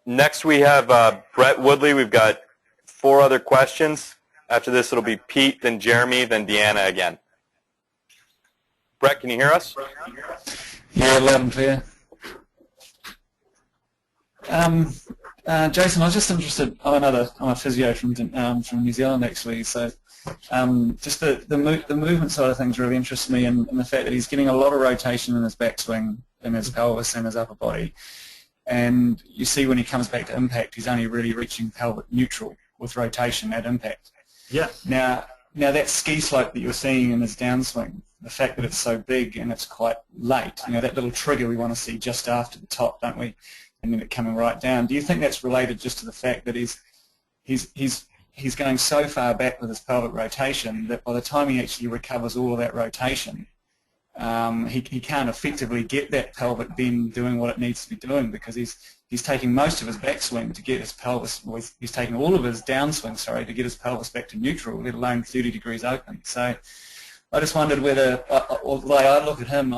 Next we have Brett Woodley. We've got 4 other questions. After this it'll be Pete, then Jeremy, then Deanna again. Brett, can you hear us? Yeah, loud and clear. Jason, I was just interested. I'm a physio from New Zealand actually, so just the movement side of things really interests me, and the fact that he's getting a lot of rotation in his backswing, in his pelvis and his upper body. And you see when he comes back to impact, he's only really reaching pelvic neutral with rotation at impact. Yes. Now that ski slope that you're seeing in his downswing, the fact that it's so big and it's quite late, that little trigger we want to see just after the top, don't we? And then it coming right down. Do you think that's related just to the fact that he's he's going so far back with his pelvic rotation that by the time he actually recovers all of that rotation, he can't effectively get that pelvic bend doing what it needs to be doing, because he's taking most of his backswing to get his pelvis, well, he's taking all of his downswing, sorry, to get his pelvis back to neutral, let alone 30 degrees open. So I just wondered whether, or the way I look at him,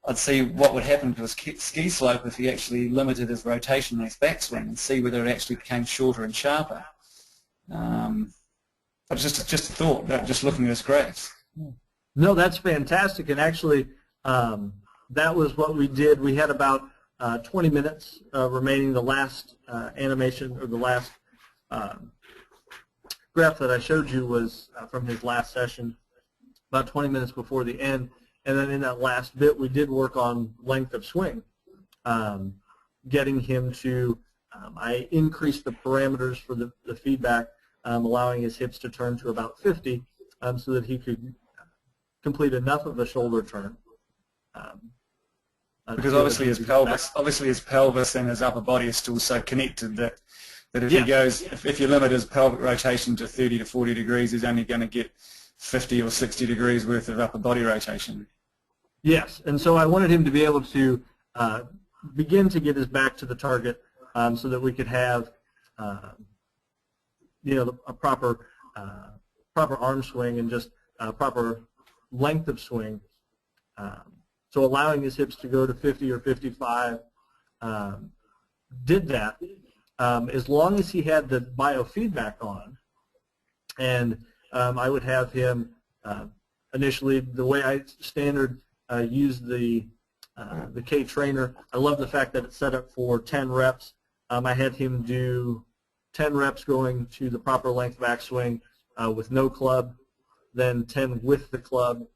I'd see what would happen to his ski slope if he actually limited his rotation in his backswing, and see whether it actually became shorter and sharper. Just a thought, just looking at his graphs. No, that's fantastic, and actually that was what we did. We had about 20 minutes remaining. The last animation, or the last graph that I showed you was from his last session, about 20 minutes before the end. And then in that last bit, we did work on length of swing, getting him to, I increased the parameters for the feedback, allowing his hips to turn to about 50, so that he could complete enough of a shoulder turn. Because obviously his pelvis and his upper body is still so connected that if he goes, if you limit his pelvic rotation to 30 to 40 degrees, he's only going to get 50 or 60 degrees worth of upper body rotation. Yes, and so I wanted him to be able to begin to get his back to the target, so that we could have, a proper arm swing and just proper length of swing. So allowing his hips to go to 50 or 55 did that as long as he had the biofeedback on, and I would have him initially, the way I standard use the K-Trainer. I love the fact that it's set up for 10 reps. I had him do 10 reps going to the proper length backswing with no club, then 10 with the club,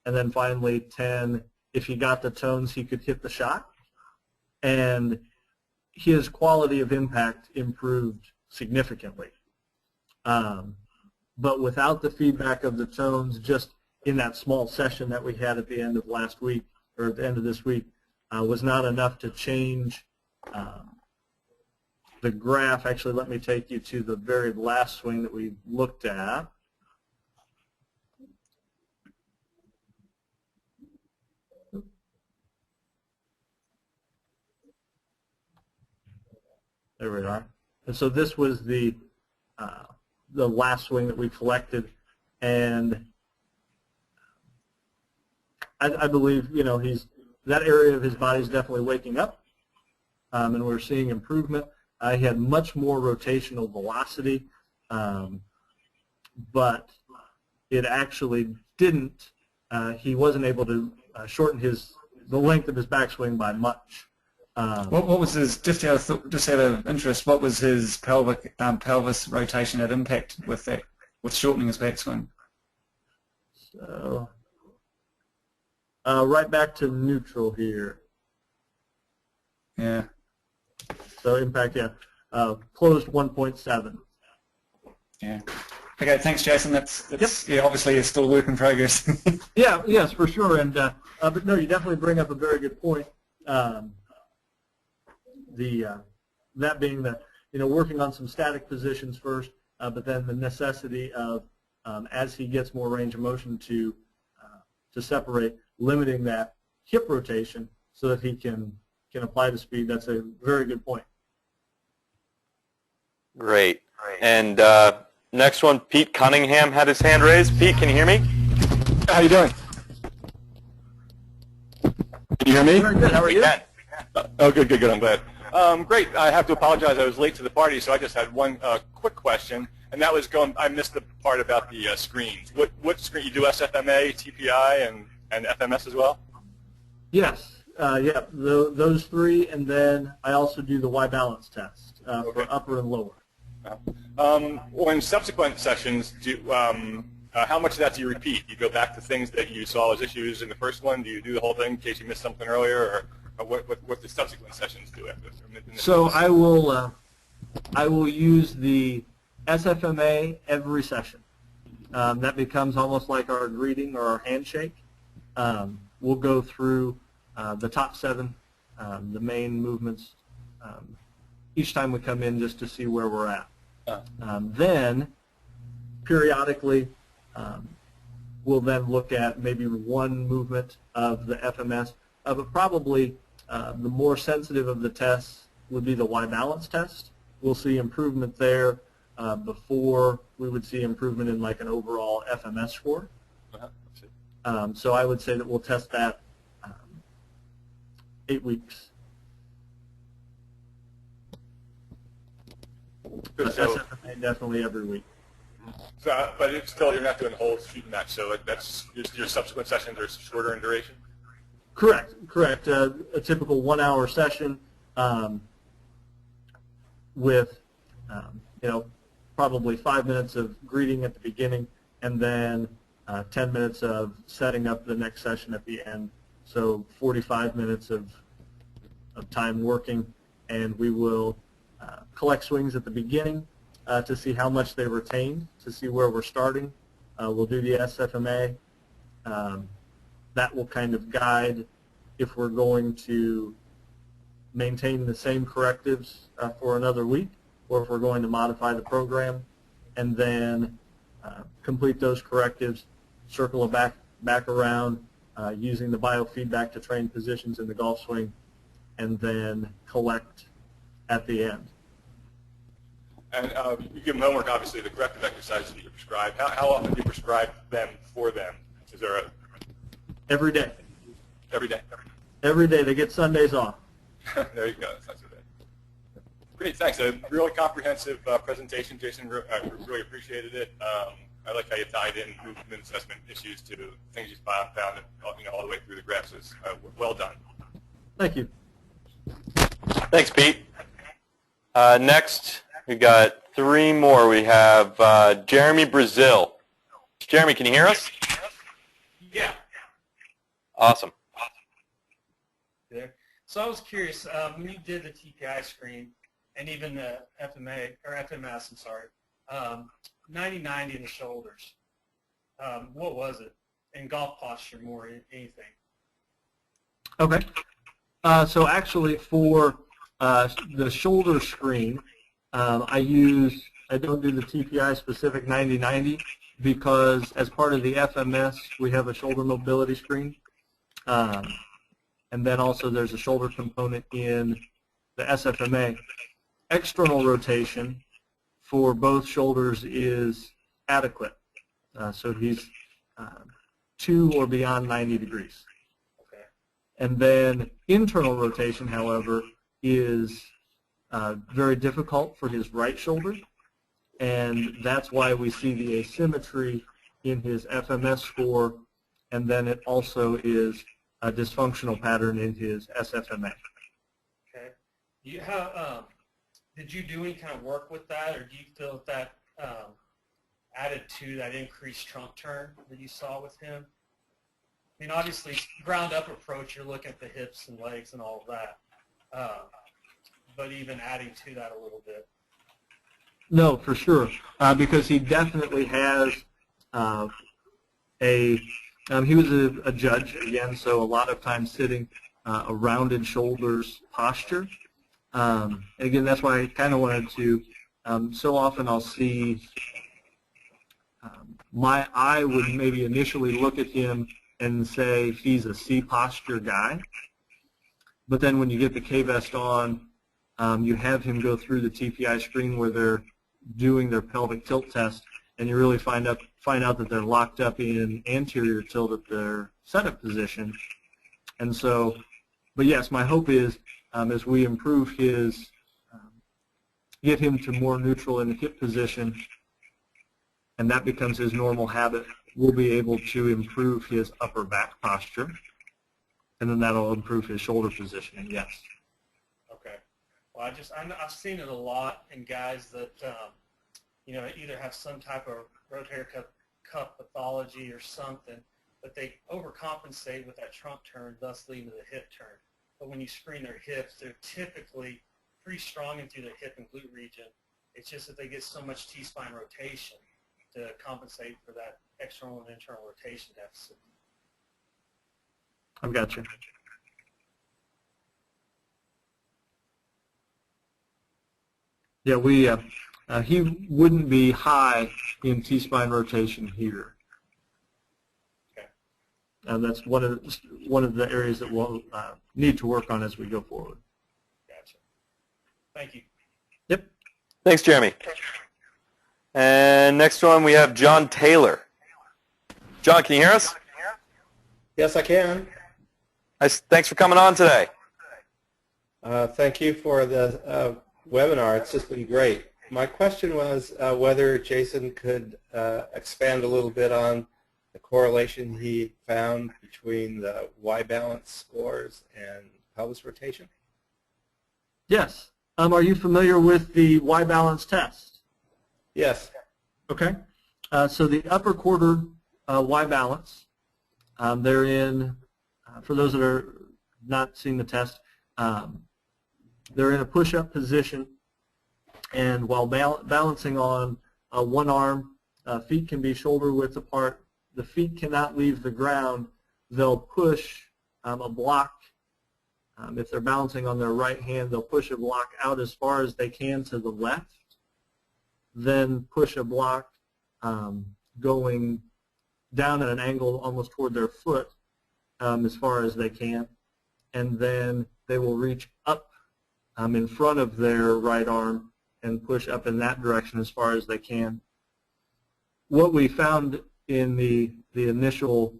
and then finally 10, if he got the tones, he could hit the shot. And his quality of impact improved significantly. But without the feedback of the tones, just in that small session that we had at the end of last week, or at the end of this week, was not enough to change the graph. Actually, let me take you to the very last swing that we looked at. There we are. And so this was the last swing that we collected, and I believe that area of his body is definitely waking up, and we're seeing improvement. He had much more rotational velocity, but it actually didn't. He wasn't able to shorten the length of his backswing by much. What was his, just out of interest, what was his pelvis rotation at impact with shortening his backswing? So right back to neutral here. Yeah. So impact, closed 1.7. Yeah. Okay, thanks, Jason. That's yeah, obviously it's still a work in progress. Yes, for sure. And but no, you definitely bring up a very good point. That being that working on some static positions first, but then the necessity of as he gets more range of motion to separate, limiting that hip rotation so that he can apply the speed. That's a very good point. Great. And next one, Pete Cunningham had his hand raised. Pete, can you hear me? How you doing? Can you hear me? Very good. How are you? Oh, good. I'm glad. Great. I have to apologize. I was late to the party, so I just had one quick question, and that was I missed the part about the screens. What screen? You do SFMA, TPI, and FMS as well? Yes. Those three, and then I also do the Y balance test for upper and lower. In subsequent sessions, how much of that do you repeat? Do you go back to things that you saw as issues in the first one? Do you do the whole thing in case you missed something earlier, or what the subsequent sessions do after this? So I will use the SFMA every session. That becomes almost like our greeting or our handshake. We'll go through the top 7, the main movements, each time we come in just to see where we're at. Then, periodically, we'll then look at maybe one movement of the FMS, but probably the more sensitive of the tests would be the Y-balance test. We'll see improvement there before we would see improvement in like an overall FMS score. So I would say that we'll test that 8 weeks. Good, But so, SFMA definitely every week. so, but it's still, you're not doing the whole shooting match, so that's your subsequent sessions are shorter in duration? Correct, correct. A typical 1-hour session with, probably 5 minutes of greeting at the beginning, and then 10 minutes of setting up the next session at the end. So 45 minutes of time working, and we will collect swings at the beginning to see how much they retained, to see where we're starting. We'll do the SFMA. That will kind of guide if we're going to maintain the same correctives for another week, or if we're going to modify the program, and then complete those correctives, circle it back around using the biofeedback to train positions in the golf swing, and then collect at the end. And you give them homework, obviously, the corrective exercises that you prescribe. How often do you prescribe them for them? Is there a... Every day. Every day? Every day. They get Sundays off. There you go. That's not so bad. Great, thanks. A really comprehensive presentation, Jason. I really appreciated it. I like how you tied in movement assessment issues to things you found all the way through the graphs. Well done. Thank you. Thanks, Pete. Next, we got 3 more. We have Jeremy Brazil. Jeremy, can you hear us? Yeah. Awesome. There. So I was curious, when you did the TPI screen and even the FMA or FMS, I'm sorry, 90-90 in the shoulders. What was it? In golf posture more than anything. Okay. So actually for the shoulder screen, I don't do the TPI specific 90-90 because as part of the FMS we have a shoulder mobility screen. And then also there's a shoulder component in the SFMA. External rotation for both shoulders is adequate. So he's 2 or beyond 90 degrees. Okay. And then internal rotation, however, is very difficult for his right shoulder, and that's why we see the asymmetry in his FMS score, and then it also is a dysfunctional pattern in his SFMA. Okay. Did you do any kind of work with that, or do you feel that added to that increased trunk turn that you saw with him? I mean, obviously, ground up approach, you're looking at the hips and legs and all of that, but even adding to that a little bit. No, for sure, because he definitely has he was a judge, again, so a lot of times sitting a rounded shoulders posture. And again, that's why I kind of wanted to, so often I'll see, my eye would maybe initially look at him and say he's a C posture guy. But then when you get the K-vest on, you have him go through the TPI screen where they're doing their pelvic tilt test, and you really find out that they're locked up in anterior tilt at their setup position. And so, but yes, my hope is as we improve his, get him to more neutral in the hip position, and that becomes his normal habit, we'll be able to improve his upper back posture, and then that'll improve his shoulder positioning, yes. Okay. Well, I've seen it a lot in guys that, either have some type of rotator cuff pathology or something, but they overcompensate with that trunk turn, thus leading to the hip turn. But when you screen their hips, they're typically pretty strong into the hip and glute region. It's just that they get so much T-spine rotation to compensate for that external and internal rotation deficit. I've got you. Yeah, he wouldn't be high in T-spine rotation here. Okay. And that's one of the areas that we'll need to work on as we go forward. Gotcha. Thank you. Yep. Thanks, Jeremy. And next one we have John Taylor. John, can you hear us? Yes, I can. Thanks for coming on today. Thank you for the webinar. It's just been great. My question was whether Jason could expand a little bit on the correlation he found between the Y-balance scores and pelvis rotation. Yes. Are you familiar with the Y-balance test? Yes. Okay. So the upper quarter Y-balance, they're in, for those that are not seeing the test, they're in a push-up position, and while balancing on one arm, feet can be shoulder width apart. The feet cannot leave the ground. They'll push a block. If they're balancing on their right hand, they'll push a block out as far as they can to the left, then push a block going down at an angle almost toward their foot as far as they can, and then they will reach up in front of their right arm and push up in that direction as far as they can. What we found in the initial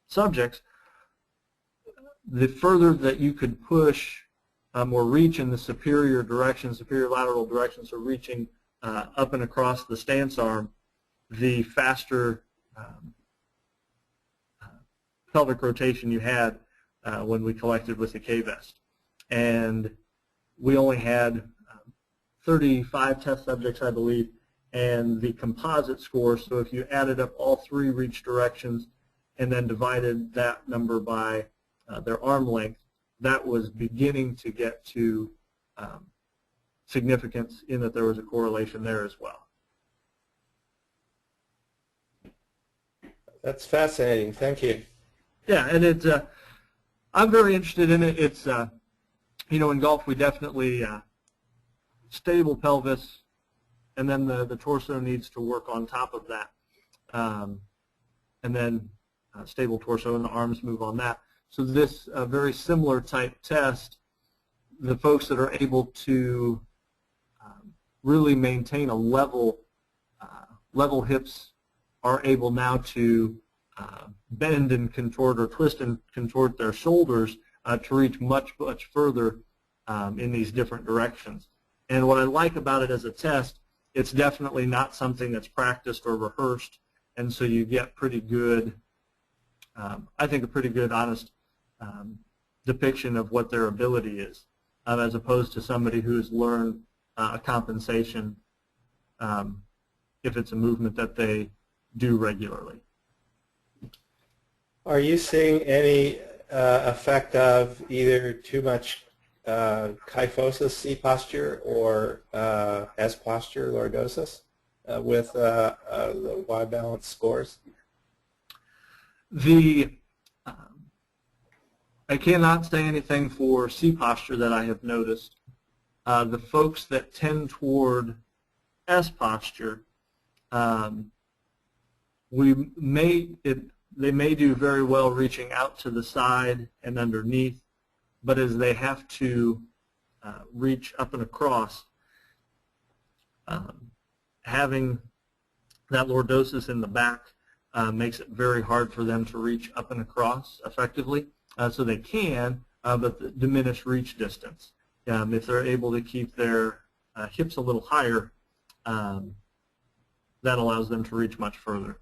subjects, the further that you could push or reach in the superior direction, superior lateral direction, so reaching up and across the stance arm, the faster pelvic rotation you had when we collected with the K-Vest. And we only had 35 test subjects, I believe, and the composite score, so if you added up all three reach directions and then divided that number by their arm length, that was beginning to get to significance in that there was a correlation there as well. That's fascinating. Thank you. Yeah, and it's I'm very interested in it. It's you know, in golf we definitely stable pelvis, and then the torso needs to work on top of that, and then stable torso and the arms move on that. So this very similar type test, the folks that are able to really maintain a level hips are able now to bend and contort or twist and contort their shoulders to reach much further in these different directions. And what I like about it as a test, it's definitely not something that's practiced or rehearsed, and so you get pretty good, I think a pretty good, honest depiction of what their ability is, as opposed to somebody who has learned a compensation if it's a movement that they do regularly. Are you seeing any effect of either too much kyphosis, C posture, or S posture, lordosis, with the Y-balance scores? I cannot say anything for C posture that I have noticed. The folks that tend toward S posture, they may do very well reaching out to the side and underneath, but as they have to reach up and across, having that lordosis in the back makes it very hard for them to reach up and across effectively. So they can, but diminish reach distance. If they're able to keep their hips a little higher, that allows them to reach much further.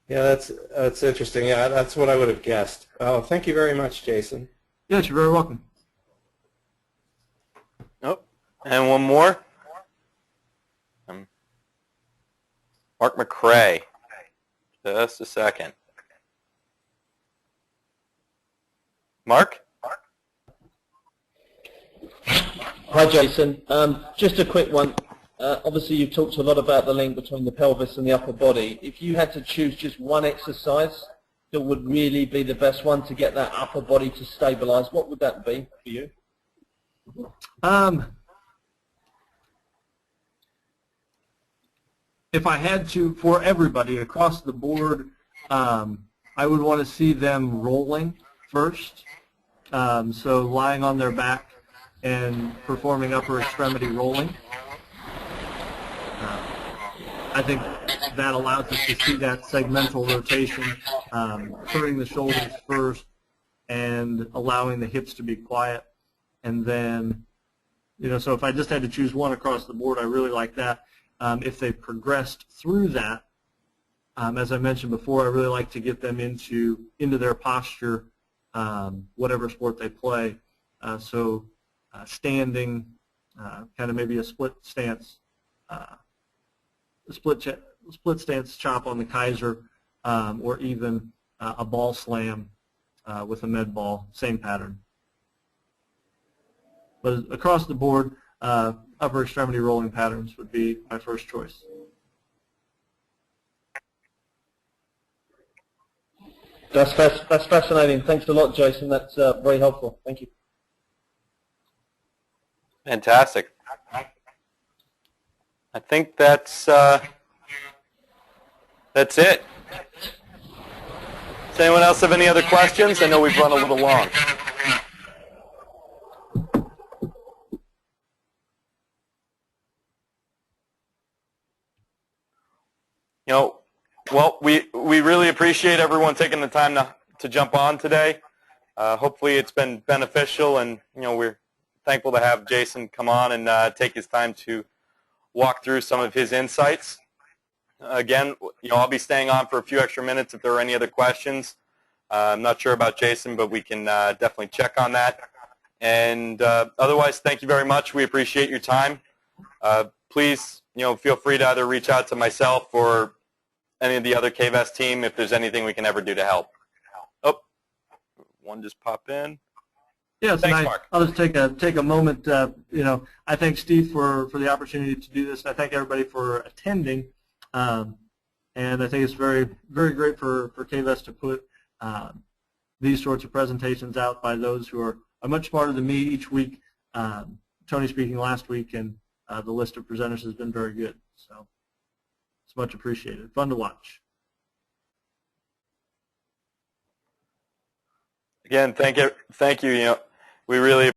Yeah, that's interesting. Yeah, that's what I would have guessed. Oh, thank you very much, Jason. Yes, you're very welcome. Oh, and one more. Mark McCrae. Just a second. Mark? Hi, Jason. Just a quick one. Obviously, you've talked a lot about the link between the pelvis and the upper body. If you had to choose just one exercise that would really be the best one to get that upper body to stabilize, what would that be for you? if I had to, for everybody across the board, I would want to see them rolling first. So lying on their back and performing upper extremity rolling. I think that allows us to see that segmental rotation, turning the shoulders first and allowing the hips to be quiet. And then, so if I just had to choose one across the board, I really like that. If they progressed through that, as I mentioned before, I really like to get them into their posture, whatever sport they play. So standing, kind of maybe a split stance, split stance chop on the Kaiser, or even a ball slam with a med ball, same pattern. But across the board, upper extremity rolling patterns would be my first choice. That's fascinating. Thanks a lot, Jason. That's very helpful. Thank you. Fantastic. I think that's it. Does anyone else have any other questions? I know we've run a little long. Well, we really appreciate everyone taking the time to jump on today. Hopefully it's been beneficial, and we're thankful to have Jason come on and take his time to walk through some of his insights. Again, I'll be staying on for a few extra minutes if there are any other questions. I'm not sure about Jason, but we can definitely check on that. And otherwise, thank you very much. We appreciate your time. Please, feel free to either reach out to myself or any of the other KVEST team if there's anything we can ever do to help. Oh, one just popped in. Yes, thanks, and Mark. I'll just take a moment. I thank Steve for the opportunity to do this. I thank everybody for attending, and I think it's very, very great for KVEST to put these sorts of presentations out by those who are much smarter than me each week. Tony speaking last week, and the list of presenters has been very good. So it's much appreciated. Fun to watch. Again, thank you. We really